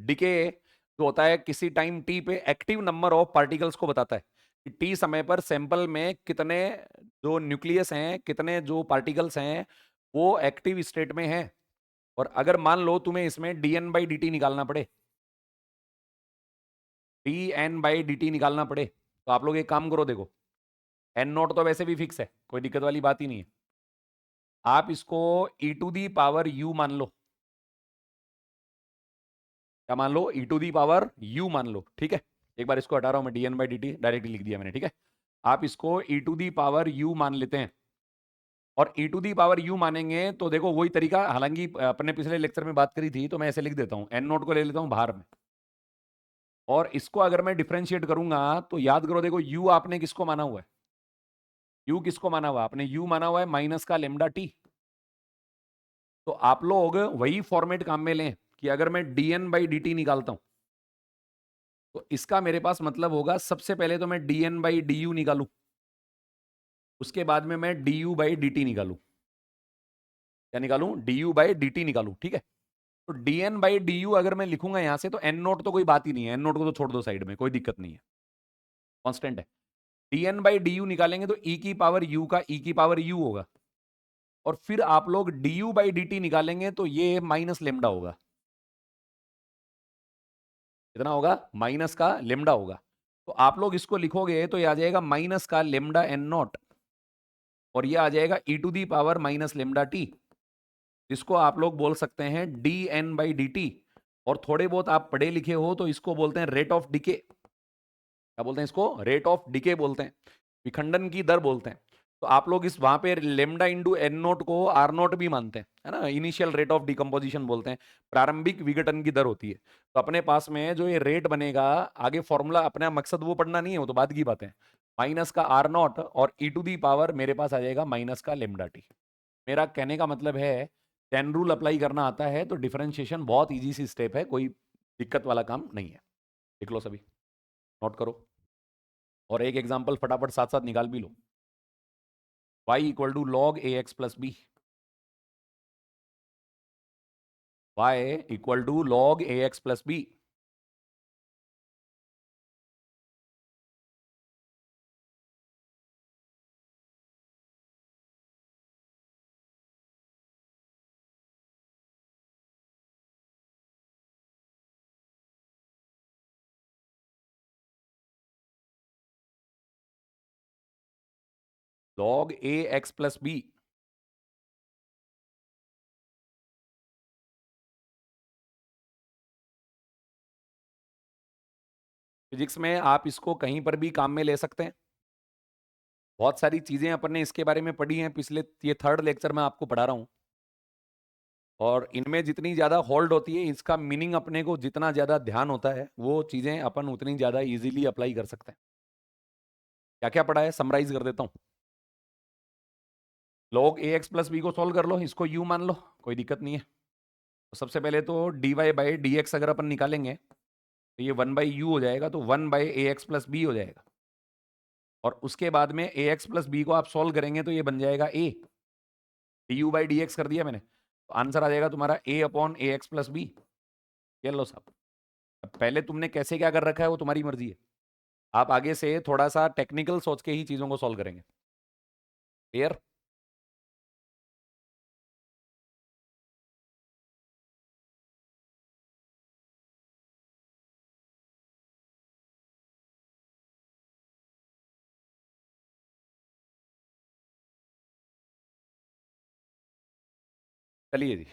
डिके जो होता है किसी टाइम टी पे एक्टिव नंबर ऑफ पार्टिकल्स को बताता है कि टी समय पर सैंपल में कितने जो न्यूक्लियस हैं, कितने जो पार्टिकल्स हैं वो एक्टिव स्टेट में हैं। और अगर मान लो तुम्हें इसमें d n by d t निकालना पड़े, d n by d t निकालना पड़े, तो आप लोग एक काम करो, देखो एन नॉट तो वैसे भी फिक्स है, कोई दिक्कत वाली बात ही नहीं है। आप इसको e to the power u मान लो। क्या मान लो? ई टू दी पावर यू मान लो, ठीक है। एक बार इसको हटा रहा हूं मैं, d n by d t directly लिख दिया मैंने, ठीक है। आप इसको e to the power u मान लेते हैं, और e to the power u मानेंगे तो देखो वही तरीका, हालांकि अपने पिछले लेक्चर में बात करी थी तो मैं ऐसे लिख देता हूं, एन नोट को ले लेता हूं बाहर में, और इसको अगर मैं डिफरेंशिएट करूंगा तो याद करो, देखो यू आपने किसको माना हुआ है? यू किसको माना हुआ? आपने यू माना हुआ है माइनस का लेमडा टी। तो आप लोग वही फॉर्मेट काम में लें कि अगर मैं d n by d t निकालता हूं तो इसका मेरे पास मतलब होगा, सबसे पहले तो मैं d n by d u निकालू, उसके बाद में मैं d u by d t निकालू। क्या निकालू? D u by d t निकालू, ठीक है। तो dn बाई du अगर मैं लिखूंगा यहां से, तो n नोट तो कोई बात ही नहीं है, n नोट को तो छोड़ दो साइड में, कोई दिक्कत नहीं है, कांस्टेंट है। dn बाई du निकालेंगे तो e की पावर u का e की पावर u होगा, और फिर आप लोग du बाई dt निकालेंगे तो ये माइनस लेमडा होगा। कितना होगा? माइनस का लेमडा होगा। तो आप लोग इसको लिखोगे तो ये आ जाएगा माइनस का लेमडा एन नॉट, और ये आ जाएगा e to the power minus lambda t, जिसको आप लोग बोल सकते हैं d n by d t. और थोड़े बहुत आप पढ़े लिखे हो तो इसको बोलते हैं रेट ऑफ डिके। क्या बोलते हैं इसको? रेट ऑफ डिके बोलते हैं, विखंडन की दर बोलते हैं। तो आप लोग इस वहां पे लेमडा इंटू एन नोट को आर नोट भी मानते हैं, है ना, इनिशियल रेट ऑफ डिकम्पोजिशन बोलते हैं, प्रारंभिक विघटन की दर होती है। तो अपने पास में जो ये रेट बनेगा, आगे फॉर्मूला, अपना मकसद वो पढ़ना नहीं है, वो तो बाद की बात है। माइनस का आर नॉट और ई टू दी पावर मेरे पास आ जाएगा माइनस का लेमडा टी। मेरा कहने का मतलब है, टेन रूल अप्लाई करना आता है तो डिफरेंशिएशन बहुत इजी सी स्टेप है, कोई दिक्कत वाला काम नहीं है। लिख लो सभी, नोट करो, और एक एग्जांपल फटाफट साथ साथ निकाल भी लो। y equal to log a x plus b, y equal to log a x plus b. Log a x plus b. Physics में आप इसको कहीं पर भी काम में ले सकते हैं। बहुत सारी चीजें अपन ने इसके बारे में पढ़ी हैं पिछले, ये थर्ड लेक्चर में आपको पढ़ा रहा हूं, और इनमें जितनी ज्यादा होल्ड होती है, इसका मीनिंग अपने को जितना ज्यादा ध्यान होता है, वो चीजें अपन उतनी ज्यादा इजीली अप्लाई कर सकते हैं। क्या क्या पढ़ा है समराइज कर देता हूं। Log a x plus B को सॉल्व कर लो, इसको यू मान लो, कोई दिक्कत नहीं है। तो सबसे पहले तो d y by d x अगर अपन निकालेंगे तो ये वन बाई यू हो जाएगा, तो one by a x plus b हो जाएगा। और उसके बाद में ए एक्स प्लस बी को आप सॉल्व करेंगे तो ये बन जाएगा a, d u by d x कर दिया मैंने, तो आंसर आ जाएगा तुम्हारा a upon a x plus b. ये लो साहब। अब पहले तुमने कैसे क्या कर रखा है वो तुम्हारी मर्जी है, आप आगे से थोड़ा सा टेक्निकल सोच के ही चीजों को सॉल्व करेंगे। क्लियर? चलिए जी,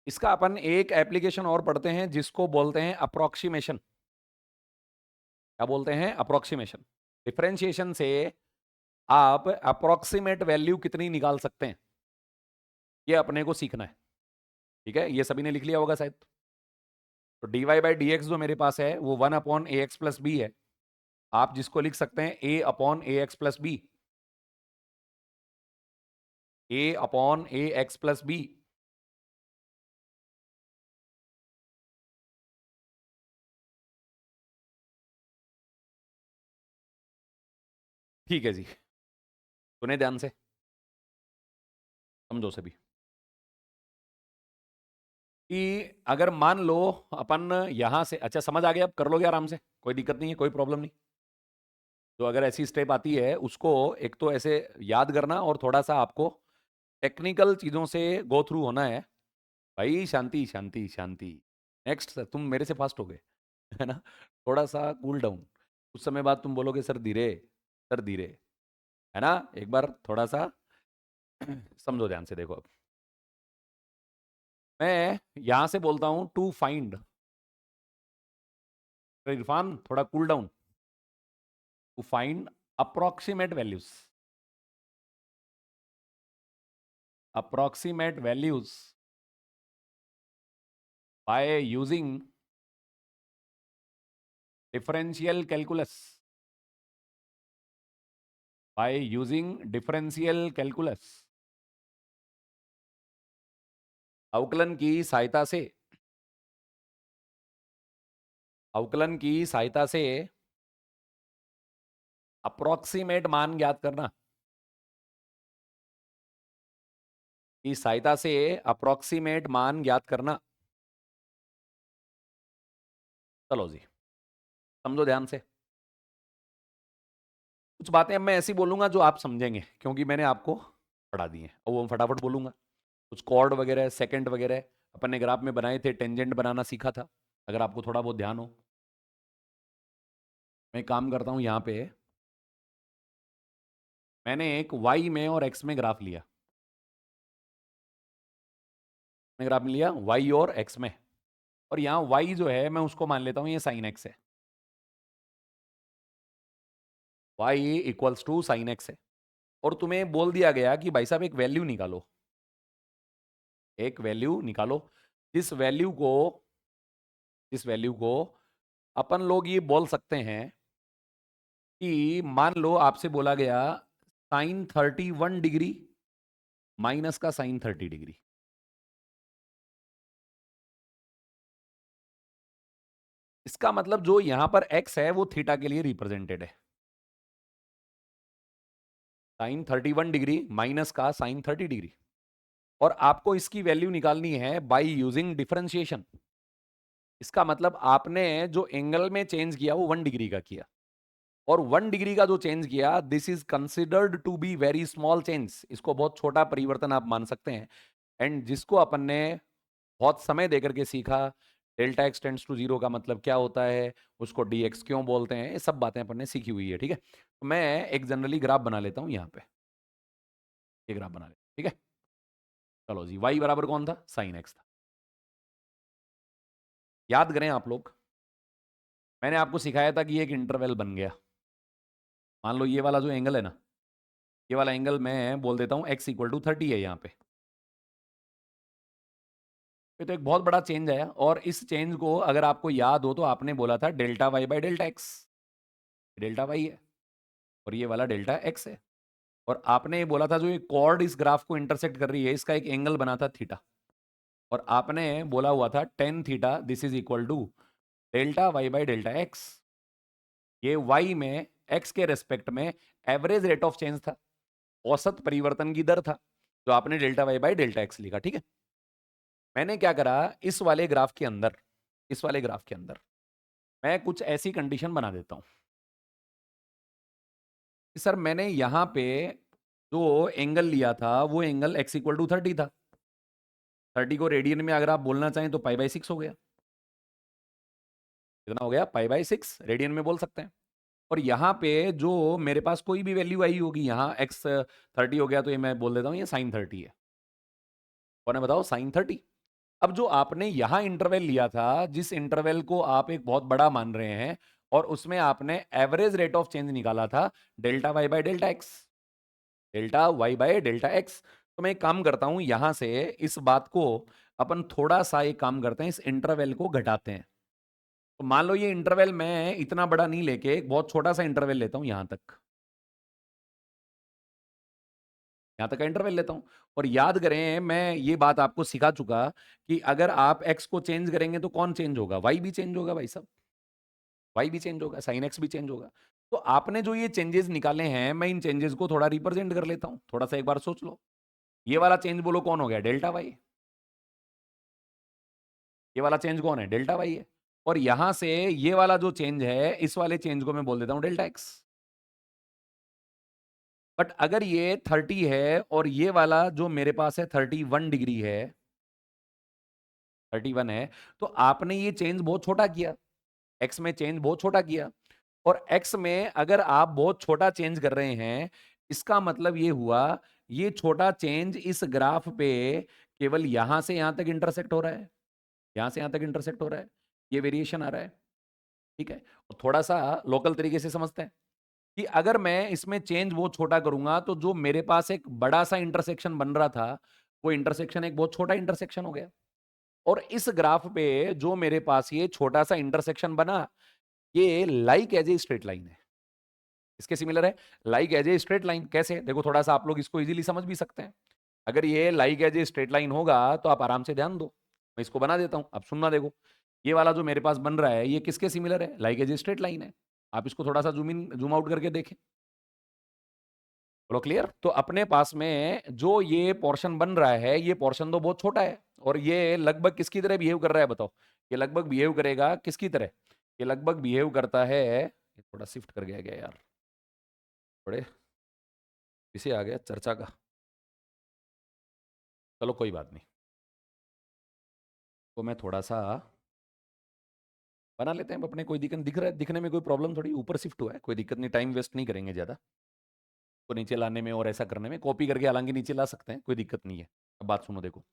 इसका अपन एक एप्लीकेशन और पढ़ते हैं जिसको बोलते हैं अप्रोक्सीमेशन। क्या बोलते हैं? अप्रोक्सीमेशन। डिफरेंशिएशन से आप अप्रोक्सीमेट वैल्यू कितनी निकाल सकते हैं, ये अपने को सीखना है। ठीक है, ये सभी ने लिख लिया होगा शायद। तो d y by d x जो मेरे पास है वो one upon a x plus b है, आप जिसको लिख सकते हैं a upon a x plus b, a upon a x plus b. ठीक है जी, सुने ध्यान से, समझो सभी, कि अगर मान लो अपन यहां से, अच्छा समझ आ गया, अब कर लोगे आराम से, कोई दिक्कत नहीं है, कोई प्रॉब्लम नहीं। तो अगर ऐसी स्टेप आती है उसको एक तो ऐसे याद करना, और थोड़ा सा आपको टेक्निकल चीजों से गो थ्रू होना है। भाई शांति शांति शांति। नेक्स्ट, तुम मेरे से फास्ट हो गए है ना, थोड़ा सा कूल डाउन। कुछ समय बाद तुम बोलोगे सर धीरे, सर धीरे, है ना। एक बार थोड़ा सा समझो ध्यान से, देखो अब मैं यहां से बोलता हूं टू फाइंड, इरफान थोड़ा cool down, to find approximate values, approximate values by using differential calculus, by using differential calculus, अवकलन की सहायता से, अवकलन की सहायता से अप्रोक्सीमेट मान ज्ञात करना, की सहायता से अप्रोक्सीमेट मान ज्ञात करना। चलो जी, समझो ध्यान से। कुछ बातें अब मैं ऐसी बोलूंगा जो आप समझेंगे, क्योंकि मैंने आपको पढ़ा दी है, और वो फटाफट बोलूंगा। कुछ कॉर्ड वगैरह, सेकंड वगैरह अपन ने ग्राफ में बनाए थे, टेंजेंट बनाना सीखा था, अगर आपको थोड़ा बहुत ध्यान हो। मैं काम करता हूं यहां पे, मैंने एक वाई में और एक्स में ग्राफ लिया। मैंने ग्राफ में लिया वाई और एक्स में, और यहां वाई जो है मैं उसको मान लेता हूं ये साइन एक्स है। Y equals to sine x है। और तुम्हें बोल दिया गया कि भाई साहब एक वैल्यू निकालो, एक वैल्यू निकालो। जिस वैल्यू को जिस वैल्यू को अपन लोग ये बोल सकते हैं कि मान लो आपसे बोला गया साइन 31 डिग्री माइनस का साइन 30 डिग्री। इसका मतलब जो यहां पर x है वो थीटा के लिए रिप्रेजेंटेड है। साइन 31 डिग्री माइनस का साइन 30 डिग्री। और आपको इसकी वैल्यू निकालनी है बाय यूजिंग डिफरेंशिएशन। इसका मतलब आपने जो एंगल में चेंज किया वो 1 डिग्री का किया, और 1 डिग्री का जो चेंज किया this is considered to be very small change. इसको बहुत छोटा परिवर्तन आप मान सकते हैं। एंड जिसको अपन ने बहुत समय देकर के सीखा, delta x tends to zero का मतलब क्या होता है, उसको डी एक्स क्यों बोलते हैं, ये सब बातें अपन ने सीखी हुई है। ठीक है, तो मैं एक जनरली ग्राफ बना लेता हूं यहां पे, ये ग्राफ बना लेता हूं, ठीक है। चलो जी, y बराबर कौन था, साइन एक्स था। याद करें आप लोग, मैंने आपको सिखाया था कि एक इंटरवल बन गया। मान लो ये वाला जो एंगल है ना, ये वाला एंगल मैं बोल देता हूं x इक्वल टू 30 है यहाँ पे। ये तो एक बहुत बड़ा चेंज आया, और इस चेंज को अगर आपको याद हो तो आपने बोला था delta y by delta x. Delta y है और ये वाला डेल्टा एक्स है। और आपने ये बोला था जो ये कॉर्ड इस ग्राफ को इंटरसेक्ट कर रही है इसका एक एंगल बना था थीटा। और आपने बोला हुआ था tan theta this is equal to delta y by delta x. ये वाई में एक्स के रेस्पेक्ट में एवरेज रेट ऑफ चेंज था, औसत परिवर्तन की दर था, जो आपने delta y by delta x लिखा। ठीक है, मैंने क्या करा, इस वाले ग्राफ के अंदर, इस वाले ग्राफ के अंदर मैं कुछ ऐसी कंडीशन बना देता हूं कि सर मैंने यहां पे जो एंगल लिया था वो एंगल x इक्वल टू 30 था। 30 को रेडियन में अगर आप बोलना चाहें तो पाई बाई 6 हो गया। कितना हो गया, पाई बाई 6 रेडियन में बोल सकते हैं। और यहां पे जो मेरे पास कोई भी वैल्यू आई होगी, यहां x 30 हो गया तो ये मैं बोल देता हूं ये साइन 30 है। कौन है बताओ, साइन 30। अब जो आपने यहां इंटरवल लिया था, जिस इंटरवल को आप एक बहुत बड़ा मान रहे हैं, और उसमें आपने एवरेज रेट ऑफ चेंज निकाला था delta y by delta x, delta y by delta x. तो मैं एक काम करता हूं, यहां से इस बात को अपन थोड़ा सा एक काम करते हैं, इस इंटरवल को घटाते हैं। तो मान लो ये इंटरवल मैं इतना बड़ा नहीं लेके एक बहुत छोटा सा इंटरवल लेता हूं, यहां तक, यहां तक का इंटरवल लेता हूं। और याद करें मैं ये बात आपको सिखा चुका कि अगर आप एक्स को चेंज करेंगे तो कौन चेंज होगा, वाई भी चेंज होगा भाई साहब, वाई भी चेंज होगा, साइन एक्स भी चेंज होगा। तो आपने जो ये चेंजेस निकाले हैं, मैं इन चेंजेस को थोड़ा रिप्रेजेंट कर लेता हूं, थोड़ा सा एक बार सोच लो। ये वाला चेंज बोलो कौन हो गया, डेल्टा वाई। ये वाला चेंज कौन है, डेल्टा वाई है। और यहां से ये वाला जो चेंज है, इस वाले चेंज को मैं बोल देता हूं डेल्टा एक्स। बट अगर ये 30 है और ये वाला जो मेरे पास है 31 डिग्री है, 31 है, तो आपने ये चेंज बहुत छोटा किया, एक्स में चेंज बहुत छोटा किया। और एक्स में अगर आप बहुत छोटा चेंज कर रहे हैं, इसका मतलब ये हुआ ये छोटा चेंज इस ग्राफ पे केवल यहां से यहां तक इंटरसेक्ट हो रहा है, यहां से यहां तक इंटरसेक्ट हो रहा है, ये वेरिएशन आ रहा है। ठीक है, और थोड़ा सा लोकल तरीके से समझते हैं कि अगर मैं इसमें चेंज बहुत छोटा करूंगा तो जो मेरे पास एक बड़ा सा इंटरसेक्शन बन रहा था, वो इंटरसेक्शन एक बहुत छोटा इंटरसेक्शन हो गया। और इस ग्राफ पे जो मेरे पास ये छोटा सा इंटरसेक्शन बना, ये like as a straight line है। इसके सिमिलर है, like as a straight line. कैसे, देखो थोड़ा सा आप लोग इसको इजीली समझ भी सकते हैं। अगर ये like as a straight line होगा तो आप आराम से ध्यान दो, मैं इसको बना देता हूं, अब सुनना। देखो ये वाला जो मेरे पास बन रहा है ये किसके सिमिलर है, like as a straight line है। आप इसको थोड़ा सा जूम इन जूम आउट करके देखें। बोलो क्लियर। तो अपने पास में जो ये पोर्शन बन रहा है, ये पोर्शन तो बहुत छोटा है, और ये लगभग किसकी तरह बिहेव कर रहा है बताओ? ये लगभग बिहेव करेगा किसकी तरह? ये लगभग बिहेव करता है, थोड़ा शिफ्ट कर गया यार, बड़े इसे आ गया चर्चा का, चलो कोई बात नहीं। तो मैं थोड़ा सा बना लेते हैं अपने, कोई दिक्कत दिख रहा है, दिखने में कोई प्रॉब्लम थोड़ी, ऊपर शिफ्ट हुआ है, कोई दिक्कत नहीं, टाइम वेस्ट नहीं करेंगे ज़्यादा को नीचे लाने में और ऐसा करने में। कॉपी करके हालांकि नीचे ला सकते हैं, कोई दिक्कत नहीं है। अब बात सुनो, देखो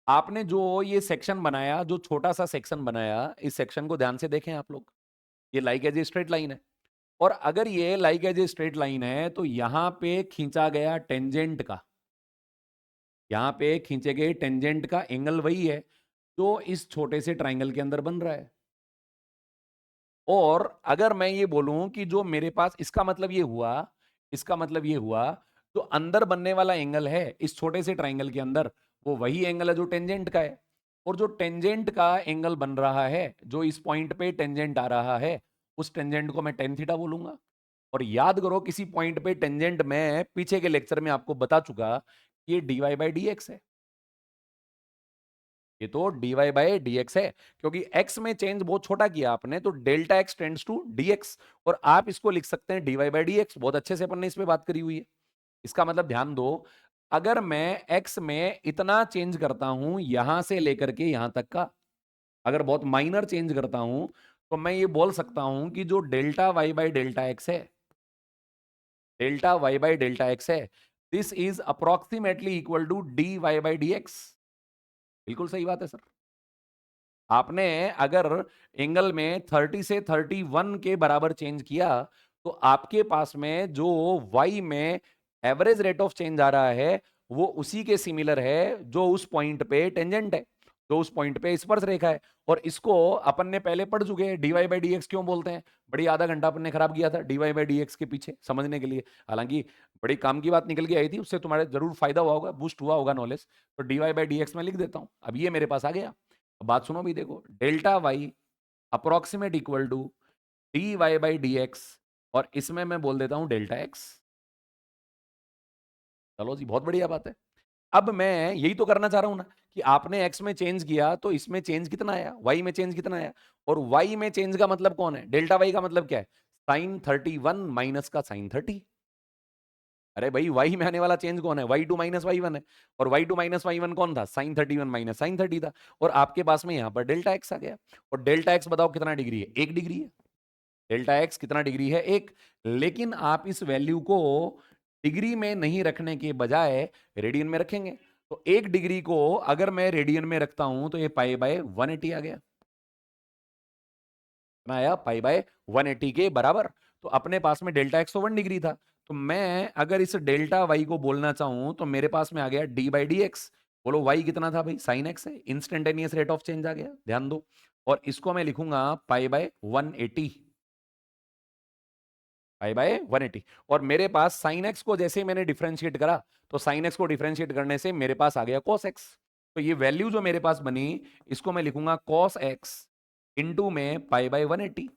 आपने जो ये सेक्शन बनाया, जो छोटा सा सेक्शन बनाया, इस सेक्शन को ध्यान से देखें आप लोग, ये like as a straight line है, और अगर ये like as a straight line है तो यहां पे खींचा गया टेंजेंट का, यहां पे खींचे गए टेंजेंट का एंगल वही है जो इस छोटे से ट्राइंगल के अंदर बन रहा है। और अगर मैं ये बोलूं कि जो मेरे पास, इसका मतलब ये हुआ, इसका मतलब ये हुआ, जो अंदर बनने वाला एंगल है इस छोटे से ट्राइंगल के अंदर, वो वही एंगल है जो टेंजेंट का है। और जो टेंजेंट का एंगल बन रहा है, जो इस पॉइंट पे टेंजेंट आ रहा है, उस टेंजेंट को मैं टेन थीटा बोलूंगा। और याद करो, किसी पॉइंट पे टेंजेंट मैं पीछे के लेक्चर में आपको बता चुका, ये dy बाई डी एक्स है, ये तो dy बाई डी एक्स है, क्योंकि x में चेंज बहुत छोटा किया आपने, तो delta x tends to dx, और आप इसको लिख सकते हैं dy बाई डी एक्स। बहुत अच्छे से अपन ने इस पे बात करी हुई है। इसका मतलब ध्यान दो, अगर मैं x में इतना चेंज करता हूं यहां से लेकर के यहां तक का, अगर बहुत माइनर चेंज करता हूं, तो मैं ये बोल सकता हूं कि जो delta y by delta x है, delta y by delta x है, this is approximately equal to d y by d x. बिल्कुल सही बात है सर। आपने अगर एंगल में 30 से 31 के बराबर चेंज किया, तो आपके पास में जो y में एवरेज रेट ऑफ चेंज आ रहा है, वो उसी के सिमिलर है जो उस पॉइंट पे टेंजेंट है, जो उस पॉइंट पे स्पर्श रेखा है। और इसको अपन ने पहले पढ़ चुके हैं, dy बाई डी एक्स क्यों बोलते हैं। बड़ी आधा घंटा अपन ने खराब किया था dy बाई डी एक्स के पीछे समझने के लिए, हालांकि बड़ी काम की बात निकल के आई थी, उससे तुम्हारे जरूर फायदा हुआ होगा, बूस्ट हुआ होगा नॉलेज। तो dy बाई डी एक्स में लिख देता हूं, अब ये मेरे पास आ गया। बात सुनो भी, देखो delta y approximate equal to d y by d x, और इसमें मैं बोल देता हूं डेल्टा एक्स। चलो जी, बहुत बढ़िया बात है। अब मैं यही तो करना चाह रहा हूं ना, कि आपने एक्स में चेंज किया तो इसमें चेंज कितना आया, वाई में चेंज कितना आया, और वाई में चेंज का मतलब कौन है, डेल्टा वाई का मतलब क्या है, साइन 31 माइनस का साइन 30। अरे भाई, वाई में आने वाला चेंज कौन है, y two minus y one है, और y two minus y one कौन था, साइन 31 माइनस साइन 30 था। और आपके पास में यहां पर डेल्टा एक्स आ गया, और डेल्टा एक्स बताओ कितना डिग्री है, 1 डिग्री है। डेल्टा एक्स कितना डिग्री है, 1। लेकिन आप इस वैल्यू को डिग्री में नहीं रखने के बजाय रेडियन में रखेंगे, तो 1 डिग्री को अगर मैं रेडियन में रखता हूं तो ये पाई बाय 180 आ गया, कितना आया, पाई बाय 180 के बराबर। तो अपने पास में डेल्टा एक्स तो 1 डिग्री था, तो मैं अगर इस डेल्टा वाई को बोलना चाहूं तो मेरे पास में आ गया डी बाई डी एक्स। बोलो वाई कितना था भाई, साइन एक्स है, इंस्टेंटेनियस रेट ऑफ चेंज आ गया, ध्यान दो। और इसको मैं लिखूंगा पाई बाय 180, पाई बाय 180। और मेरे पास साइन एक्स को जैसे ही मैंने डिफरेंशिएट करा, तो साइन एक्स को डिफरेंशिएट करने से मेरे पास आ गया कॉस एक्स। तो ये वैल्यू जो मेरे पास बनी, इसको मैं लिखूंगा कॉस एक्स इंटू में पाई बाय 180।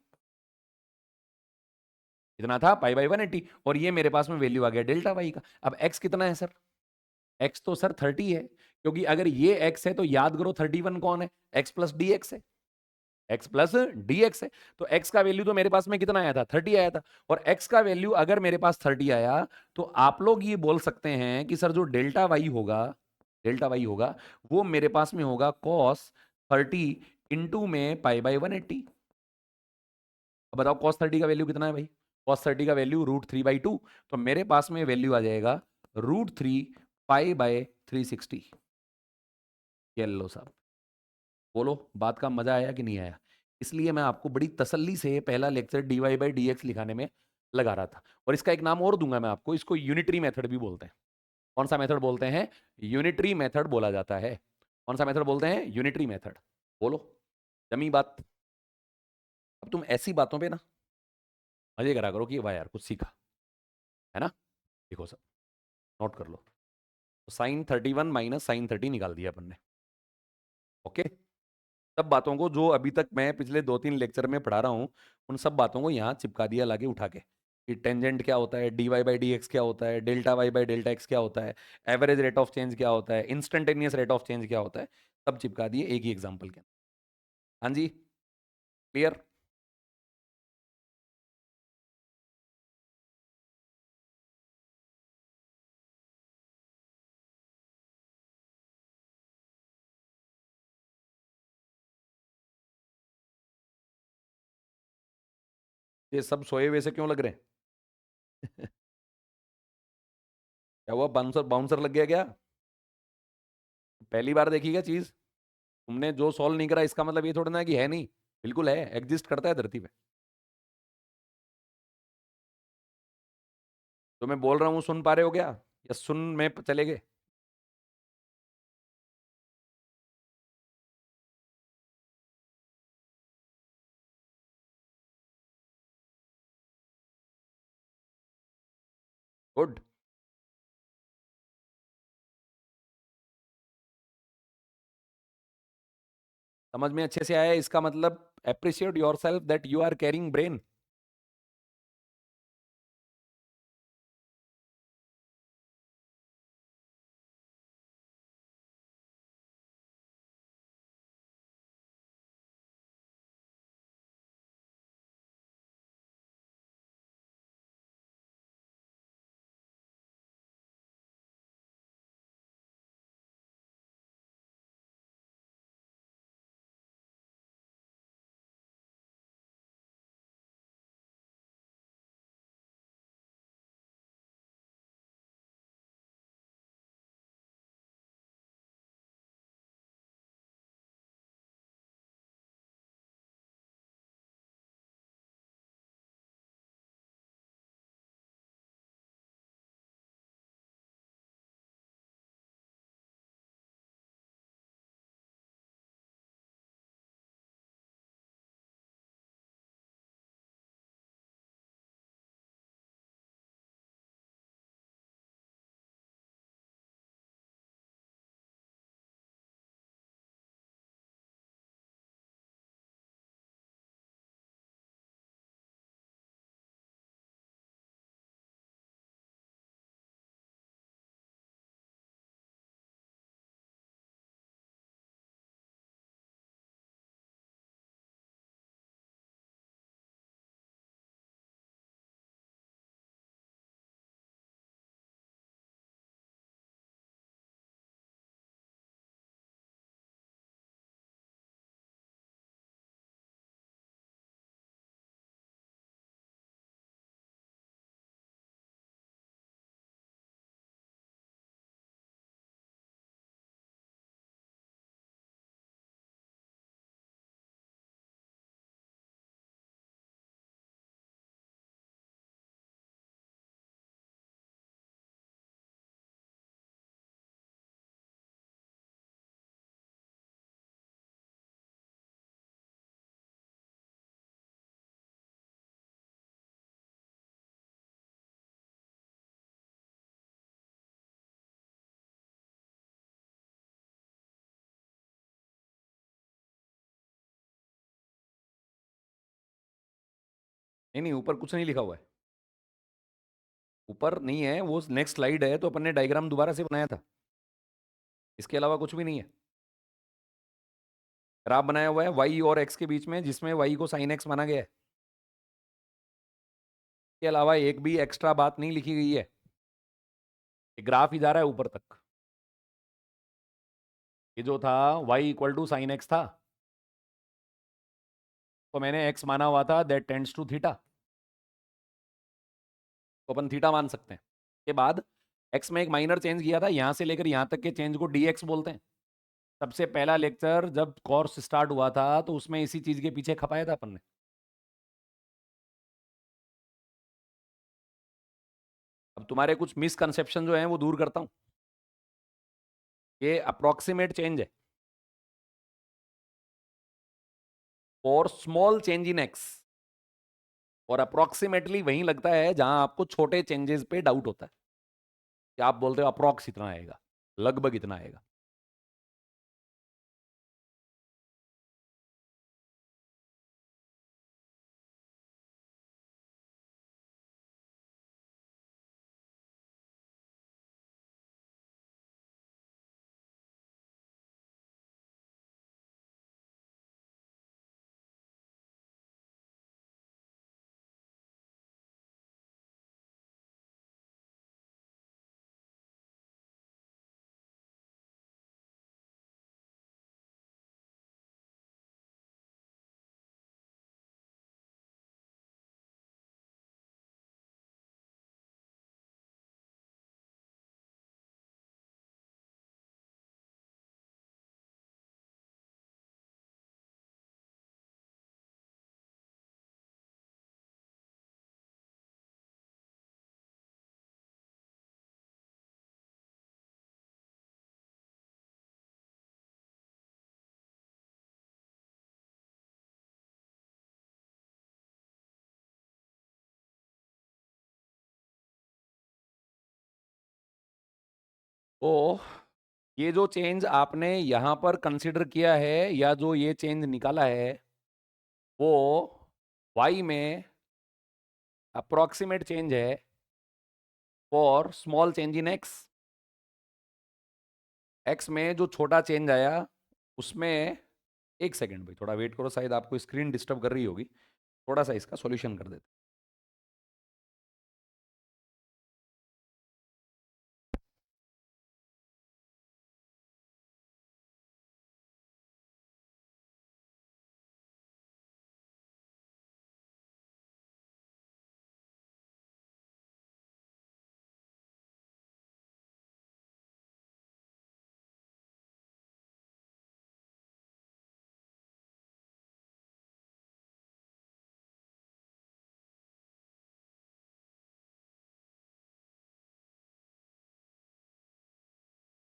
इतना था पाई बाय 180, और ये मेरे पास में वैल्यू आ गया डेल्टा वाई का। अब एक्स कितना है सर, एक्स तो सर 30 है, क्योंकि अगर ये एक्स है तो याद करो 31 कौन है, एक्स प्लस डी एक्स है, एक्स प्लस डी एक्स है। तो एक्स का वैल्यू तो मेरे पास में कितना आया था, 30 आया था। और एक्स का वैल्यू अगर मेरे पास 30 आया, तो आप लोग ये बोल सकते हैं कि सर जो डेल्टा वाई होगा, डेल्टा वाई होगा, वो मेरे पास में होगा कॉस 30 इंटू में पाई बाई 180। अब बताओ कॉस 30 का वैल्यू कितना है भाई, कॉस 30 का वैल्यू √3/2, तो मेरे पास में वैल्यू आ जाएगा √3 पाई बाय 360। ये लो साहब, बोलो बात का मजा आया कि नहीं आया। इसलिए मैं आपको बड़ी तसल्ली से पहला lecture dy by d x लिखाने में लगा रहा था। और इसका एक नाम और दूंगा मैं आपको, इसको यूनिटरी मेथड भी बोलते हैं। कौन सा मेथड बोलते हैं, यूनिटरी मेथड बोला जाता है। कौन सा मेथड बोलते हैं, यूनिटरी मेथड। बोलो, जमी बात। अब तुम ऐसी बातों पे ना मजे करा करो कि वाह यार कुछ सीखा है ना। देखो सब नोट कर लो, तो साइन 31 माइनस साइन 30 निकाल दिया अपन ने। ओके, सब बातों को जो अभी तक मैं पिछले 2-3 लेक्चर में पढ़ा रहा हूं, उन सब बातों को यहां चिपका दिया लाके उठा के। कि टेंजेंट क्या होता है, d y by d x क्या होता है, delta y by delta x क्या होता है, एवरेज रेट ऑफ चेंज क्या होता है, इंस्टेंटेनियस रेट ऑफ चेंज क्या होता है, सब चिपका दिए एक ही एग्जाम्पल के। हाँ जी, क्लियर। ये सब सोए हुए से क्यों लग रहे हैं? क्या हुआ, बाउंसर बाउंसर लग गया क्या? पहली बार देखी क्या चीज? तुमने जो सॉल्व नहीं करा इसका मतलब ये थोड़ा ना कि है नहीं, बिल्कुल है, एग्जिस्ट करता है धरती पे। तो मैं बोल रहा हूँ सुन पा रहे हो क्या, या सुन में चले गए? गुड। समझ में अच्छे से आया, इसका मतलब appreciate yourself that you are carrying brain. नहीं नहीं, ऊपर कुछ नहीं लिखा हुआ है। ऊपर नहीं है, वो नेक्स्ट स्लाइड है, तो अपन ने डायग्राम दोबारा से बनाया था, इसके अलावा कुछ भी नहीं है। ग्राफ बनाया हुआ है वाई और एक्स के बीच में, जिसमें वाई को साइन एक्स माना गया है। इसके अलावा एक भी एक्स्ट्रा बात नहीं लिखी गई है। ये ग्राफ ही जा रहा है ऊपर तक। ये जो था y equal to sine x था, तो मैंने एक्स माना हुआ था दैट टेंड्स टू थीटा, तो अपन थीटा मान सकते हैं। के बाद एक्स में एक माइनर चेंज किया था, यहां से लेकर यहां तक के चेंज को डी एक्स बोलते हैं। सबसे पहला लेक्चर जब कोर्स स्टार्ट हुआ था तो उसमें इसी चीज के पीछे खपाया था अपन ने। अब तुम्हारे कुछ मिसकंसेप्शन जो हैं वो दूर करता हूं। ये अप्रोक्सीमेट चेंज है और स्मॉल चेंज इन एक्स, और अप्रोक्सीमेटली वहीं लगता है जहां आपको छोटे चेंजेस पे डाउट होता है, कि आप बोलते हो अप्रोक्स इतना आएगा, लगभग इतना आएगा। तो ये जो चेंज आपने यहां पर कंसिडर किया है या जो ये चेंज निकाला है वो y में अप्रोक्सीमेट चेंज है for small change in x में जो छोटा चेंज आया उसमें, एक सेकंड भाई थोड़ा वेट करो, शायद आपको स्क्रीन डिस्टर्ब कर रही होगी, थोड़ा सा इसका सॉल्यूशन कर देते।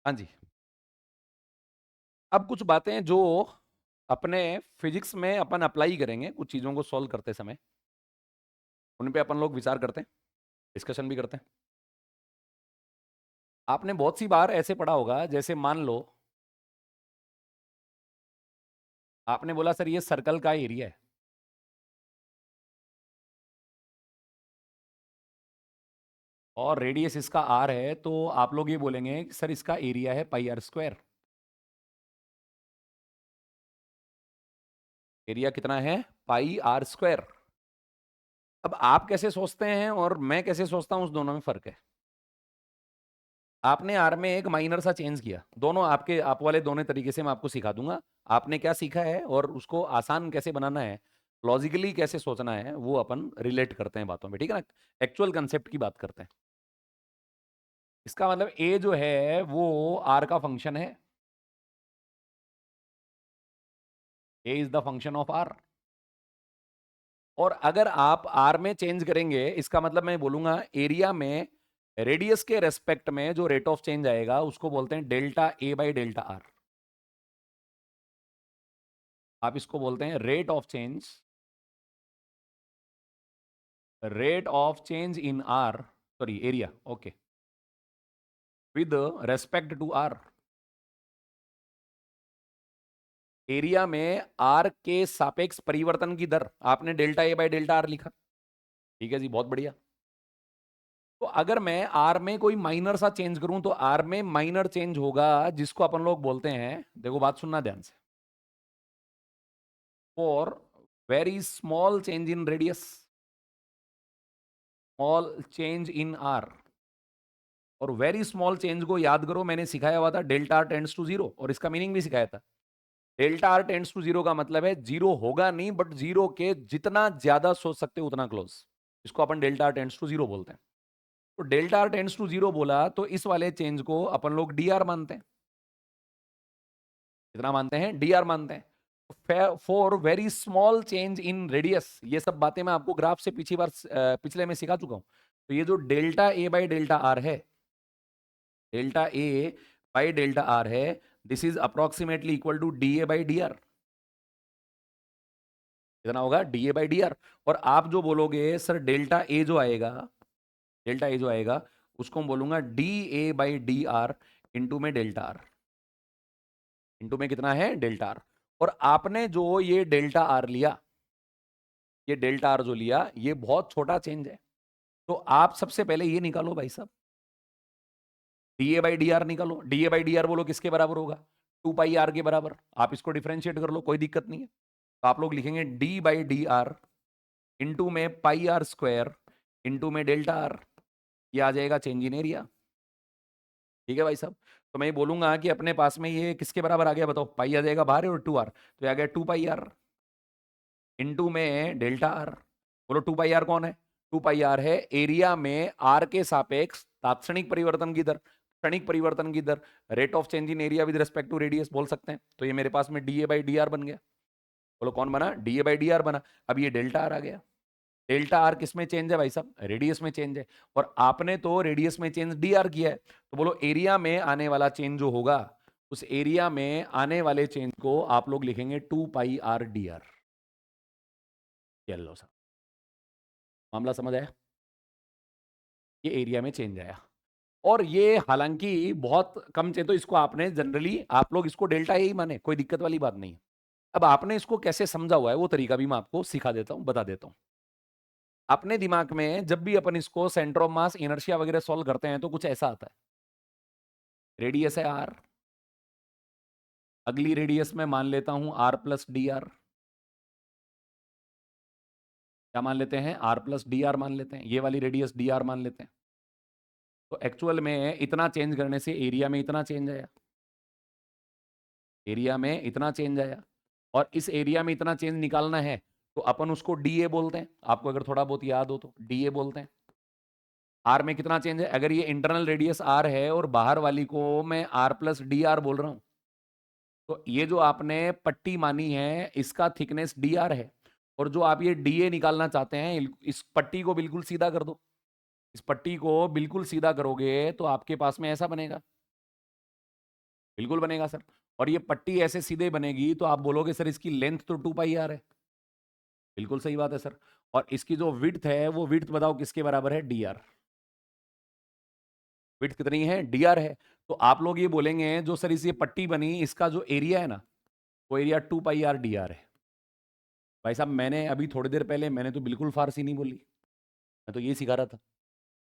हाँ जी, अब कुछ बातें जो अपने फिजिक्स में अपन अप्लाई करेंगे कुछ चीज़ों को सॉल्व करते समय, उन पे अपन लोग विचार करते हैं, डिस्कशन भी करते हैं। आपने बहुत सी बार ऐसे पढ़ा होगा, जैसे मान लो आपने बोला सर ये सर्कल का एरिया है, और रेडियस इसका आर है, तो आप लोग ये बोलेंगे कि सर इसका एरिया है पाई आर स्क्वायर। एरिया कितना है? पाई आर स्क्वायर। अब आप कैसे सोचते हैं और मैं कैसे सोचता हूं, उस दोनों में फर्क है। आपने आर में एक माइनर सा चेंज किया, दोनों आपके आप वाले दोनों तरीके से मैं आपको सिखा दूंगा। आपने क्या सीखा है और उसको आसान कैसे बनाना है, लॉजिकली कैसे सोचना है, वो अपन रिलेट करते हैं बातों में, ठीक है ना। एक्चुअल कंसेप्ट की बात करते हैं। इसका मतलब ए जो है वो आर का फंक्शन है, a is the function of r. और अगर आप आर में चेंज करेंगे, इसका मतलब मैं बोलूंगा एरिया में रेडियस के रेस्पेक्ट में जो रेट ऑफ चेंज आएगा उसको बोलते हैं delta a by delta r. आप इसको बोलते हैं rate of change in r, sorry area, okay, with respect to r. Area में आर के सापेक्ष परिवर्तन की दर आपने delta a by delta r लिखा, ठीक है जी, बहुत बढ़िया। तो अगर मैं आर में कोई माइनर सा चेंज करूं तो आर में माइनर चेंज होगा जिसको अपन लोग बोलते हैं, देखो बात सुनना ध्यान से, for very small change in radius, small change in r. और वेरी स्मॉल चेंज को याद करो, मैंने सिखाया हुआ था delta r tends to zero, और इसका मीनिंग भी सिखाया था। Delta r tends to zero का मतलब है जीरो होगा नहीं, बट जीरो के जितना ज्यादा सोच सकते हो उतना क्लोज, इसको अपन delta r tends to zero बोलते हैं। तो delta r tends to zero बोला तो इस वाले चेंज को अपन लोग डी आर मानते हैं। कितना मानते हैं? डी आर मानते हैं। For very small change in radius, ये सब बातें मैं आपको ग्राफ से पिछले में सिखा चुका हूं। तो ये जो delta a by delta r है, delta a by delta r है, this is approximately equal to d a by d r. कितना होगा? D a by d r. और आप जो बोलोगे सर डेल्टा ए जो आएगा, डेल्टा ए जो आएगा उसको मैं बोलूंगा D a by d r into में डेल्टा आर, इंटू में कितना है? Delta R. और आपने जो ये डेल्टा आर लिया, ये डेल्टा आर जो लिया, ये बहुत छोटा चेंज है। तो आप सबसे पहले ये निकालो भाई साहब, d a by d r निकालो। D a by d r बोलो किसके बराबर होगा? 2 पाई आर के बराबर। आप इसको डिफ्रेंशिएट कर लो, कोई दिक्कत नहीं है। तो आप लोग लिखेंगे D by d r into में पाई आर स्क्वायर इंटू में डेल्टा आर। ये आ जाएगा चेंज इन एरिया, ठीक है भाई साहब। तो मैं ये बोलूंगा कि अपने पास में ये किसके बराबर आ गया बताओ? पाई आ जाएगा बाहर और 2 आर, तो ये आ गया 2 पाई आर इंटू में डेल्टा आर। बोलो 2 पाई आर कौन है? 2 पाई आर है एरिया में आर के सापेक्ष तात्क्षणिक परिवर्तन की दर, क्षणिक परिवर्तन की दर, rate of change in area with respect to radius बोल सकते हैं। तो ये मेरे पास में d a by d r बन गया। बोलो कौन बना? D a by d r बना। अब ये डेल्टा आर आ गया। डेल्टा आर किस में चेंज है भाई साहब? रेडियस में चेंज है। और आपने तो रेडियस में चेंज डी आर किया है, तो बोलो एरिया में आने वाला चेंज जो होगा, उस एरिया में आने वाले चेंज को आप लोग लिखेंगे 2 पाई आर डी आर। चलो सर, मामला समझ आया? ये एरिया में चेंज आया। और ये हालांकि बहुत कम चाहिए, तो इसको आपने जनरली आप लोग इसको डेल्टा ए ही माने, कोई दिक्कत वाली बात नहीं है। अब आपने इसको कैसे समझा हुआ है वो तरीका भी मैं आपको सिखा देता हूं, बता देता हूं। अपने दिमाग में जब भी अपन इसको सेंटर ऑफ मास इनर्शिया वगैरह सॉल्व करते हैं तो कुछ ऐसा आता है, रेडियस है आर, अगली रेडियस में मान लेता हूं आर प्लस डी आर। क्या मान लेते हैं? आर प्लस डी आर मान लेते हैं, ये वाली रेडियस डी आर मान लेते हैं। तो एक्चुअल में इतना चेंज करने से एरिया में इतना चेंज आया, एरिया में इतना चेंज आया, और इस एरिया में इतना चेंज निकालना है तो अपन उसको डी ए बोलते हैं, आपको अगर थोड़ा बहुत याद हो तो डी ए बोलते हैं। आर में कितना चेंज है? अगर ये इंटरनल रेडियस आर है और बाहर वाली को मैं आर प्लस डी आर बोल रहा हूं, तो ये जो आपने पट्टी मानी है इसका थिकनेस डी आर है, और जो आप ये डी ए निकालना चाहते हैं इस पट्टी को बिल्कुल सीधा कर दो। इस पट्टी को बिल्कुल सीधा करोगे तो आपके पास में ऐसा बनेगा, बिल्कुल बनेगा सर। और ये पट्टी ऐसे सीधे बनेगी तो आप बोलोगे सर इसकी लेंथ तो 2 पाई आर है, बिल्कुल सही बात है सर। और इसकी जो विड्थ है वो विड्थ बताओ किसके बराबर है? D R. विड्थ कितनी है? डी आर है। तो आप लोग ये बोलेंगे जो सर इस ये पट्टी बनी इसका जो एरिया है ना, वो area 2 pi r d are है। भाई साहब मैंने अभी थोड़ी देर पहले मैंने तो बिल्कुल फारसी नहीं बोली, मैं तो ये सिखा रहा था।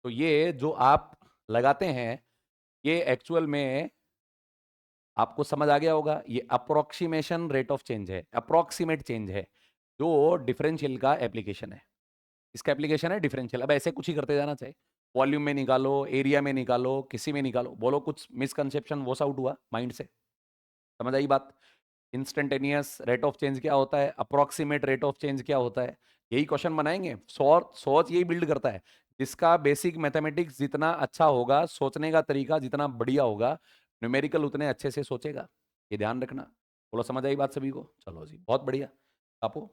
तो ये जो आप लगाते हैं ये एक्चुअल में आपको समझ आ गया होगा, ये अप्रोक्सीमेशन रेट ऑफ चेंज है, अप्रोक्सीमेट चेंज है, जो डिफरेंशियल का एप्लीकेशन है। इसका एप्लीकेशन है डिफरेंशियल। अब ऐसे कुछ ही करते जाना चाहिए, वॉल्यूम में निकालो, एरिया में निकालो, किसी में निकालो, बोलो कुछ मिसकंसेप्शन वॉश आउट हुआ माइंड से, समझ आई बात? इंस्टेंटेनियस रेट ऑफ चेंज क्या होता है, अप्रोक्सीमेट रेट ऑफ चेंज क्या होता है, यही क्वेश्चन बनाएंगे। सोच यही बिल्ड करता है, जिसका बेसिक मैथमेटिक्स जितना अच्छा होगा, सोचने का तरीका जितना बढ़िया होगा, न्यूमेरिकल उतने अच्छे से सोचेगा, ये ध्यान रखना। बोलो समझ आई बात सभी को? चलो जी बहुत बढ़िया। आपको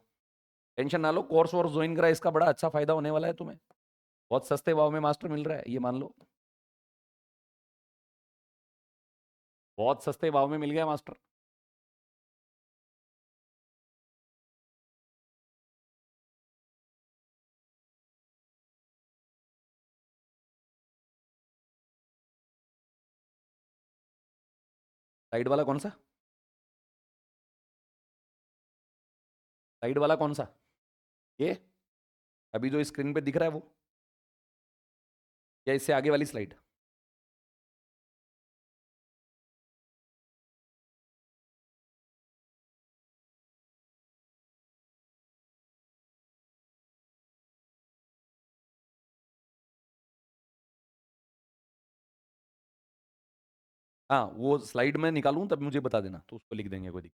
टेंशन ना लो, कोर्स वोर्स ज्वाइन करा, इसका बड़ा अच्छा फायदा होने वाला है तुम्हें, बहुत सस्ते भाव में मास्टर मिल रहा है, ये मान लो, बहुत सस्ते भाव में मिल गया मास्टर। साइड वाला कौन सा? साइड वाला कौन सा? ये अभी जो स्क्रीन पे दिख रहा है वो, या इससे आगे वाली स्लाइड? हाँ वो स्लाइड में निकालूं तब मुझे बता देना, तो उसको लिख देंगे, कोई दिक्कत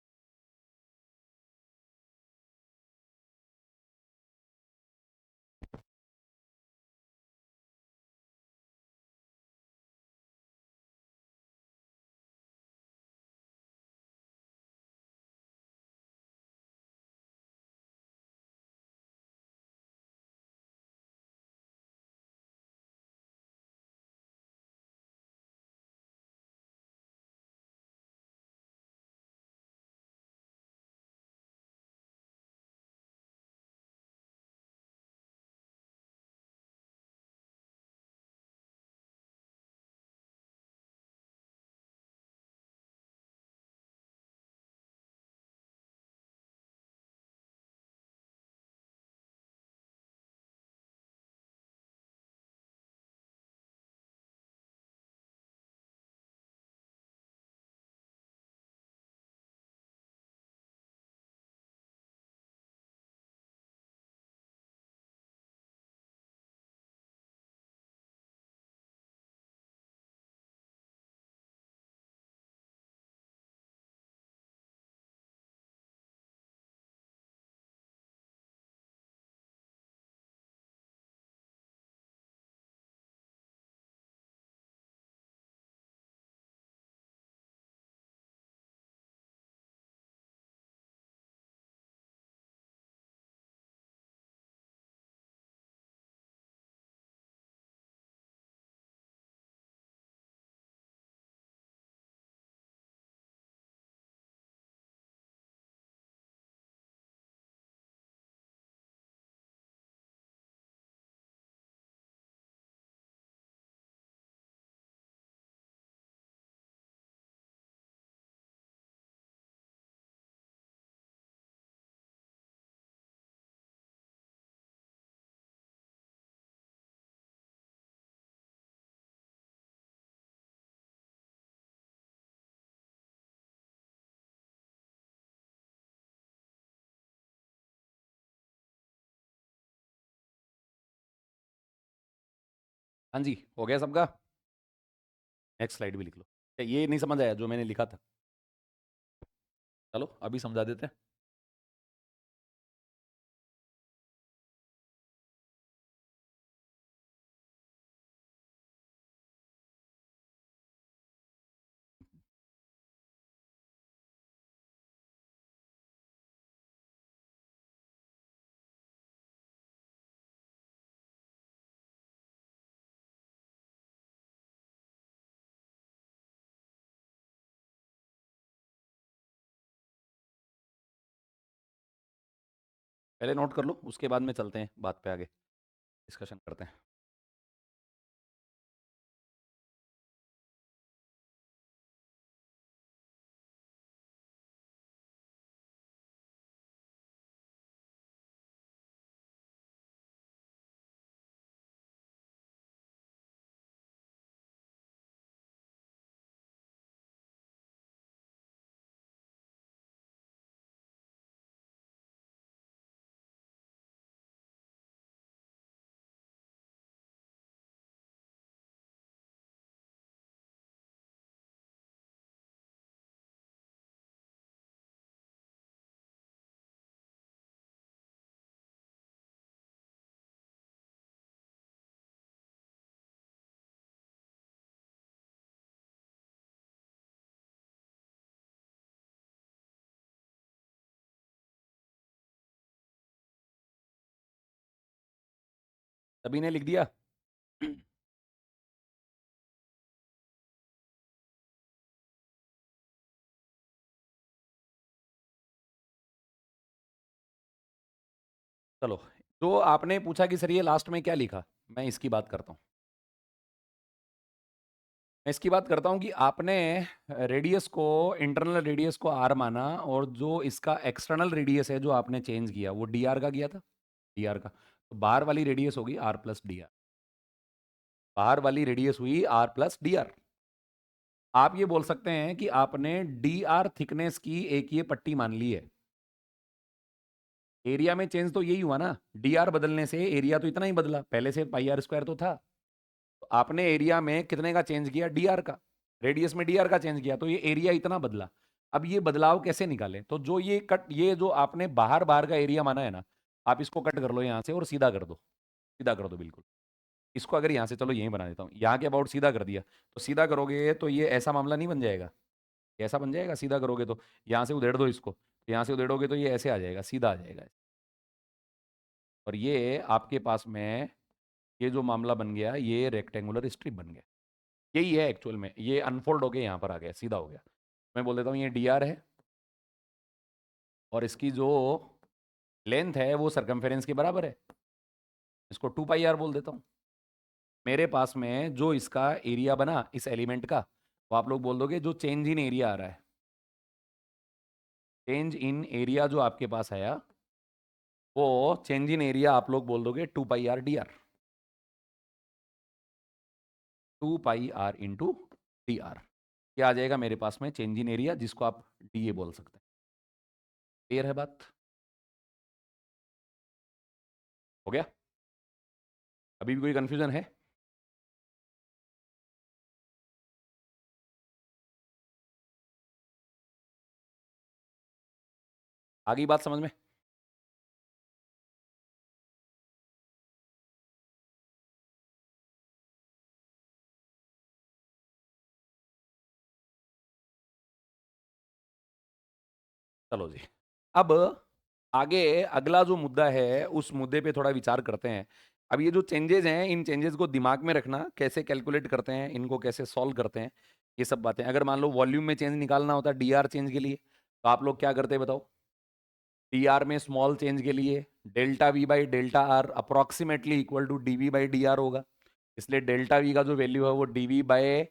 हाँ जी, हो गया सबका? नेक्स्ट स्लाइड भी लिख लो। क्या ये नहीं समझ आया जो मैंने लिखा था? चलो अभी समझा देते हैं। पहले नोट कर लो, उसके बाद में चलते हैं बात पे आगे, डिस्कशन करते हैं। सभी ने लिख दिया? चलो, तो आपने पूछा कि सर ये लास्ट में क्या लिखा, मैं इसकी बात करता हूँ। मैं इसकी बात करता हूँ कि आपने रेडियस को, इंटरनल रेडियस को आर माना, और जो इसका एक्सटर्नल रेडियस है जो आपने चेंज किया वो डी आर का किया था, डी आर का। तो बाहर वाली रेडियस होगी आर प्लस डी आर, बाहर वाली रेडियस हुई आर प्लस डी आर। आप ये बोल सकते हैं कि आपने डी आर थिकनेस की एक ये पट्टी मान ली है। एरिया में चेंज तो यही हुआ ना, डी आर बदलने से एरिया तो इतना ही बदला, पहले से पाई आर स्क्वायर तो था। तो आपने एरिया में कितने का चेंज किया, डी आर का, रेडियस में डी आर का चेंज किया, तो ये एरिया इतना बदला। अब ये बदलाव कैसे निकालें? तो जो ये कट, ये जो आपने बाहर बाहर का एरिया माना है ना, आप इसको कट कर लो यहाँ से और सीधा कर दो, सीधा कर दो बिल्कुल। इसको अगर यहाँ से, चलो यहीं बना देता हूँ, यहाँ के अबाउट सीधा कर दिया, तो सीधा करोगे तो ये ऐसा मामला नहीं बन जाएगा? ऐसा बन जाएगा सीधा करोगे तो। यहाँ से उधेड़ दो इसको, यहाँ से उधेड़ोगे तो ये ऐसे आ जाएगा, सीधा आ जाएगा। और ये आपके पास में ये जो मामला बन गया, ये रेक्टेंगुलर स्ट्रिप बन गया। यही है एक्चुअल में, ये अनफोल्ड होके यहाँ पर आ गया, सीधा हो गया। मैं बोल देता हूँ ये डी आर है, और इसकी जो लेंथ है वो सरकमफेरेंस के बराबर है, इसको 2 पाई आर बोल देता हूँ। मेरे पास में जो इसका एरिया बना इस एलिमेंट का, वो आप लोग बोल दोगे जो चेंज इन एरिया आ रहा है, चेंज इन एरिया जो आपके पास आया, वो चेंज इन एरिया आप लोग बोल दोगे 2 pi r d r, 2 pi r into d r. क्या आ जाएगा मेरे पास में चेंज इन एरिया, जिसको आप डी ए बोल सकते हैं। क्लियर है बात? हो गया? अभी भी कोई कंफ्यूजन है? आगे बात समझ में? चलो जी, अब आगे अगला जो मुद्दा है उस मुद्दे पे थोड़ा विचार करते हैं। अब ये जो चेंजेस हैं, इन चेंजेस को दिमाग में रखना, कैसे कैलकुलेट करते हैं इनको, कैसे सॉल्व करते हैं, ये सब बातें। अगर मान लो वॉल्यूम में चेंज निकालना होता है डीआर चेंज के लिए, तो आप लोग क्या करते हैं बताओ? डीआर में स्मॉल चेंज के लिए delta v by delta r approximately equal to d v by d r होगा। इसलिए डेल्टा वी का जो वैल्यू है वो d v by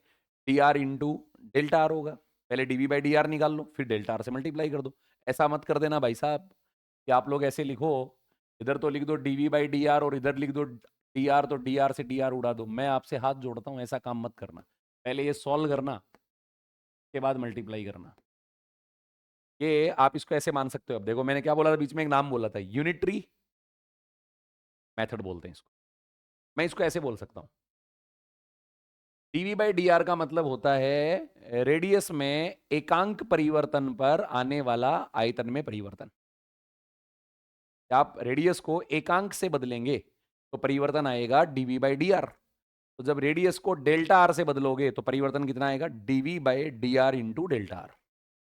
d r into delta r होगा। पहले d v by d r निकाल लो, फिर डेल्टा आर से मल्टीप्लाई कर दो। ऐसा मत कर देना भाई साहब कि आप लोग ऐसे लिखो, इधर तो लिख दो d v by d r और इधर लिख दो डी आर, तो डी आर से डी आर उड़ा दो। मैं आपसे हाथ जोड़ता हूँ, ऐसा काम मत करना। पहले ये सॉल्व करना, के बाद मल्टीप्लाई करना। ये आप इसको ऐसे मान सकते हो। अब देखो मैंने क्या बोला था, बीच में एक नाम बोला था, यूनिटरी मेथड बोलते हैं इसको। मैं इसको ऐसे बोल सकता हूँ, डीवी बाई डी आर का मतलब होता है रेडियस में एकांक परिवर्तन पर आने वाला आयतन में परिवर्तन। आप रेडियस को एकांक से बदलेंगे तो परिवर्तन आएगा डीवी बाई डी आर। तो जब रेडियस को डेल्टा आर से बदलोगे तो परिवर्तन कितना आएगा, d v by d r into delta r.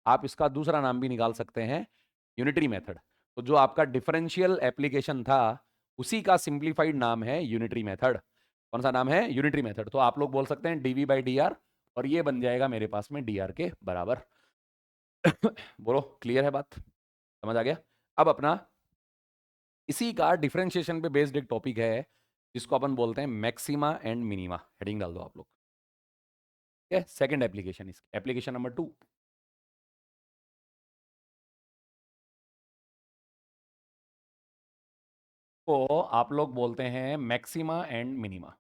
आप इसका दूसरा नाम भी निकाल सकते हैं, यूनिटरी मेथड। तो जो आपका डिफरेंशियल एप्लीकेशन था उसी का सिंप्लीफाइड नाम है यूनिटरी मेथड। कौन सा नाम है, यूनिटरी मेथड। तो आप लोग बोल सकते हैं डीवी बाई डी आर, और ये बन जाएगा मेरे पास में डी आर के बराबर। बोलो क्लियर है बात, समझ आ गया। अब अपना इसी का डिफरेंशिएशन पे बेस्ड एक टॉपिक है जिसको अपन बोलते हैं मैक्सिमा एंड मिनिमा। हेडिंग डाल दो आप लोग। ठीक है, सेकंड एप्लीकेशन, इसकी एप्लीकेशन नंबर 2 को आप लोग बोलते हैं maxima and minima.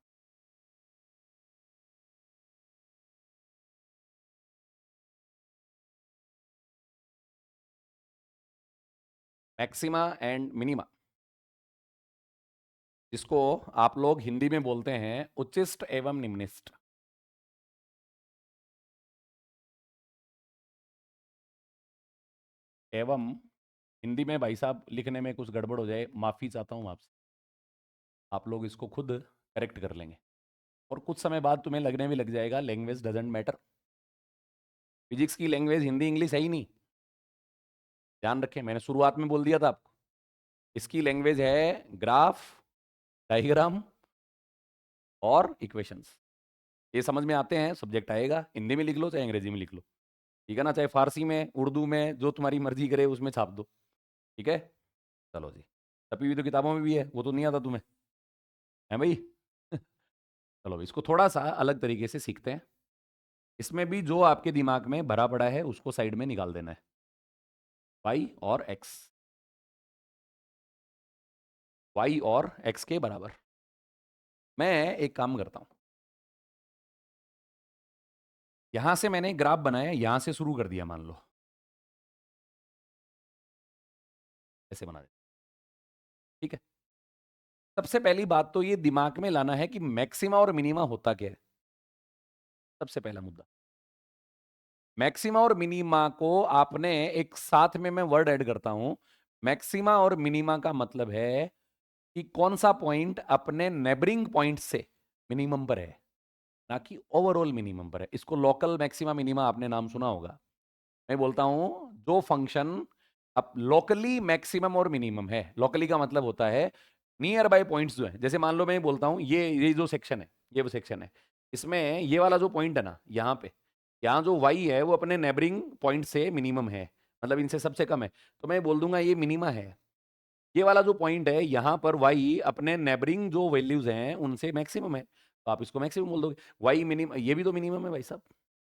Maxima and minima, जिसको आप लोग हिंदी में बोलते हैं उच्चिष्ट एवं निम्निष्ट। एवं हिंदी में भाई साहब लिखने में कुछ गड़बड़ हो जाए, माफी चाहता हूं आपसे, आप लोग इसको खुद करेक्ट कर लेंगे। और कुछ समय बाद तुम्हें लगने भी लग जाएगा लैंग्वेज डजेंट मैटर। फिजिक्स की लैंग्वेज हिंदी इंग्लिश है ही नहीं, ध्यान रखें, मैंने शुरुआत में बोल दिया था आपको। इसकी लैंग्वेज है ग्राफ, डायग्राम और इक्वेशंस। ये समझ में आते हैं, सब्जेक्ट आएगा, हिंदी में लिख लो चाहे अंग्रेजी में लिख लो, ठीक है ना, चाहे फारसी में, उर्दू में, जो तुम्हारी मर्जी करे उसमें छाप दो। ठीक है, चलो जी। छपी हुई तो किताबों में भी है, वो तो नहीं आता तुम्हें, है भाई। चलो इसको थोड़ा सा अलग तरीके से सीखते हैं। इसमें भी जो आपके दिमाग में भरा पड़ा है उसको साइड में निकाल देना है, वाई और एक्स, वाई और एक्स के बराबर। मैं एक काम करता हूं, यहां से मैंने ग्राफ बनाया, यहां से शुरू कर दिया मान लो, ऐसे बना दे। ठीक है, सबसे पहली बात तो ये दिमाग में लाना है कि मैक्सिमा और मिनिमा होता क्या है। सबसे पहला मुद्दा, मैक्सिमा और मिनिमा को आपने एक साथ में, मैं वर्ड ऐड करता हूं, मैक्सिमा और मिनिमा का मतलब है कि कौन सा पॉइंट अपने नेबरिंग पॉइंट से मिनिमम पर है, ना कि ओवरऑल मिनिमम पर है। इसको लोकल मैक्सिमा मिनिमा आपने नाम सुना होगा। मैं बोलता हूं जो फंक्शन अब लोकली मैक्सिमम और मिनिमम है, लोकली का मतलब होता है नियर बाय पॉइंट्स जो है, जैसे मान लो मैं बोलता हूं ये जो सेक्शन है, ये वो सेक्शन है, इसमें ये वाला जो पॉइंट है ना, यहाँ पे, यहाँ जो वाई है वो अपने नेबरिंग पॉइंट से मिनिमम है, मतलब इनसे सबसे कम है, तो मैं बोल दूंगा ये मिनिमा है। ये वाला जो पॉइंट है यहाँ पर वाई अपने नेबरिंग जो वैल्यूज हैं उनसे मैक्सिमम है, तो आप इसको मैक्सिमम बोल दोगे। वाई मिनिमम, ये भी तो मिनिमम है भाई साहब,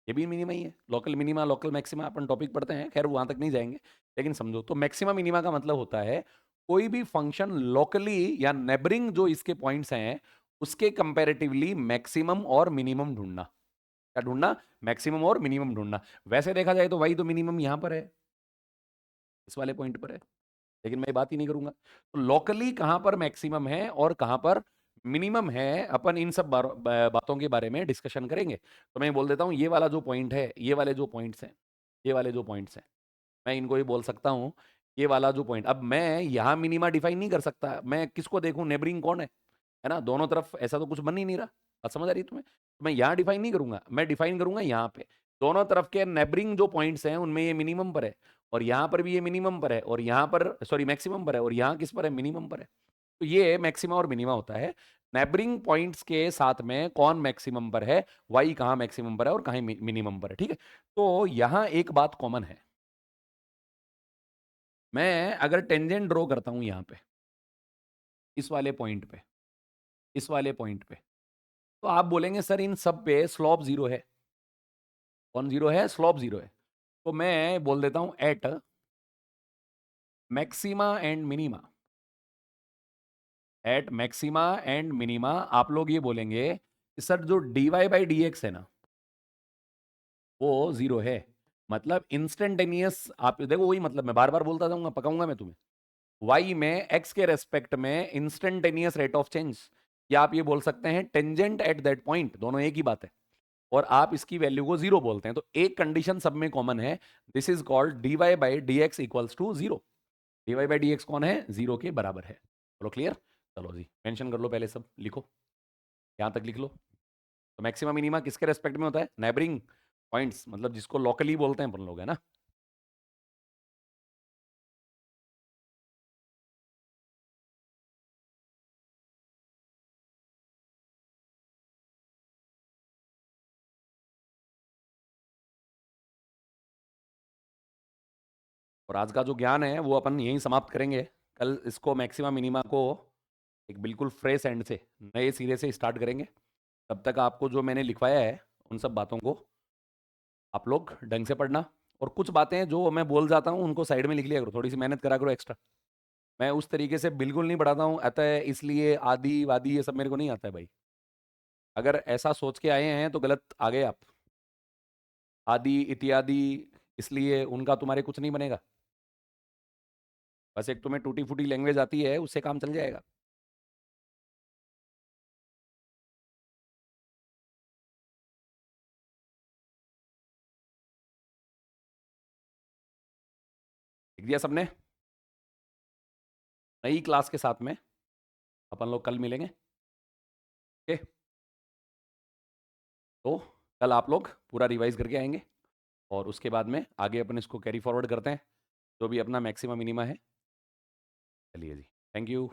ये भी मिनिमा ही है। लोकल मिनिमा लोकल मैक्सिमा अपन टॉपिक पढ़ते हैं, खैर वहां तक नहीं जाएंगे, लेकिन समझो तो मैक्सिमा मिनिमा का मतलब होता है कोई भी फंक्शन लोकली या नेबरिंग जो इसके पॉइंट्स हैं उसके कंपैरेटिवली मैक्सिमम और मिनिमम ढूंढना। क्या ढूंढना, मैक्सिमम और मिनिमम ढूंढना। वैसे देखा जाए तो वही तो मिनिमम यहां पर है, इस वाले पॉइंट पर है, लेकिन मैं बात ही नहीं करूंगा। तो लोकली कहां पर मैक्सिमम है और कहां पर मिनिमम है, अपन इन सब बातों के बारे में डिस्कशन करेंगे। तो मैं बोल देता हूं ये वाला जो पॉइंट है, ये वाले जो पॉइंट्स हैं, ये वाले जो पॉइंट्स हैं, मैं इनको ही बोल सकता हूं ये वाला जो पॉइंट। अब मैं यहां मिनिमा डिफाइन नहीं कर सकता, मैं किसको देखूं, नेबरिंग कौन है ना, दोनों तरफ ऐसा तो कुछ बन ही नहीं रहा। बात समझ आ रही है तुम्हें, तो मैं यहां डिफाइन नहीं करूंगा, मैं डिफाइन करूंगा यहाँ पे, दोनों तरफ के नेबरिंग जो पॉइंट्स हैं उनमें ये मिनिमम पर है, और यहां पर भी ये मिनिमम पर है, और यहां पर सॉरी मैक्सिमम पर है, और यहां किस पर है, मिनिमम पर है। तो ये मैक्सिमा और मिनिमा होता है, नेबरिंग पॉइंट्स के साथ में कौन मैक्सिमम पर है, वाई कहां मैक्सिमम पर है और कहां मिनिमम पर है। ठीक है, तो यहां एक बात कॉमन है, मैं अगर टेंजेंट ड्रॉ करता हूं यहां पे, इस वाले पॉइंट पे, इस वाले पॉइंट पे, तो आप बोलेंगे सर इन सब पे स्लोप जीरो है। कौन जीरो है, स्लोप जीरो है। तो मैं बोल देता हूं at maxima and minima, at maxima and minima आप लोग ये बोलेंगे कि सर जो dy बाई डी एक्स है ना वो जीरो है। मतलब इंस्टेंटेनियस, आप देखो वही मतलब मैं बार बार बोलता जाऊंगा, पकाऊंगा मैं तुम्हें, y में x के रेस्पेक्ट में इंस्टेंटेनियस रेट ऑफ चेंज, या आप ये बोल सकते हैं टेंजेंट एट दैट पॉइंट, दोनों एक ही बात है। और आप इसकी वैल्यू को 0 बोलते हैं, तो एक कंडीशन सब में कॉमन है, this is called dy by d x equals to 0। dy by d x कौन है? 0 के बराबर है। चलो क्लियर? चलो जी मेंशन कर लो, पहले सब लिखो, यहां तक लिख लो। तो मैक्सिमम मिनिमा किसके रेस्पेक्ट में होता है? नेबरिंग पॉइंट्स, मतलब जिसको लोकली बोलते हैं अपन लोग, है ना। और आज का जो ज्ञान है वो अपन यहीं समाप्त करेंगे। कल इसको मैक्सिमम मिनिमा को एक बिल्कुल फ्रेश एंड से, नए सिरे से स्टार्ट करेंगे। तब तक आपको जो मैंने लिखवाया है उन सब बातों को आप लोग ढंग से पढ़ना, और कुछ बातें जो मैं बोल जाता हूँ उनको साइड में लिख लिया करो, थोड़ी सी मेहनत करा करो एक्स्ट्रा। मैं उस तरीके से बिल्कुल नहीं पढ़ाता हूँ, अतः इसलिए आदि वादी ये सब मेरे को नहीं आता है भाई। अगर ऐसा सोच के आए हैं तो गलत आ गए आप। आदि इत्यादि, इसलिए उनका तुम्हारे कुछ नहीं बनेगा। बस एक तुम्हें टूटी फूटी लैंग्वेज आती है, उससे काम चल जाएगा। लिख दिया सबने? नई क्लास के साथ में अपन लोग कल मिलेंगे। ओके, तो कल आप लोग पूरा रिवाइज करके आएंगे, और उसके बाद में आगे अपन इसको कैरी फॉरवर्ड करते हैं, जो भी अपना मैक्सिमम मिनिमा है। चलिए जी, थैंक यू।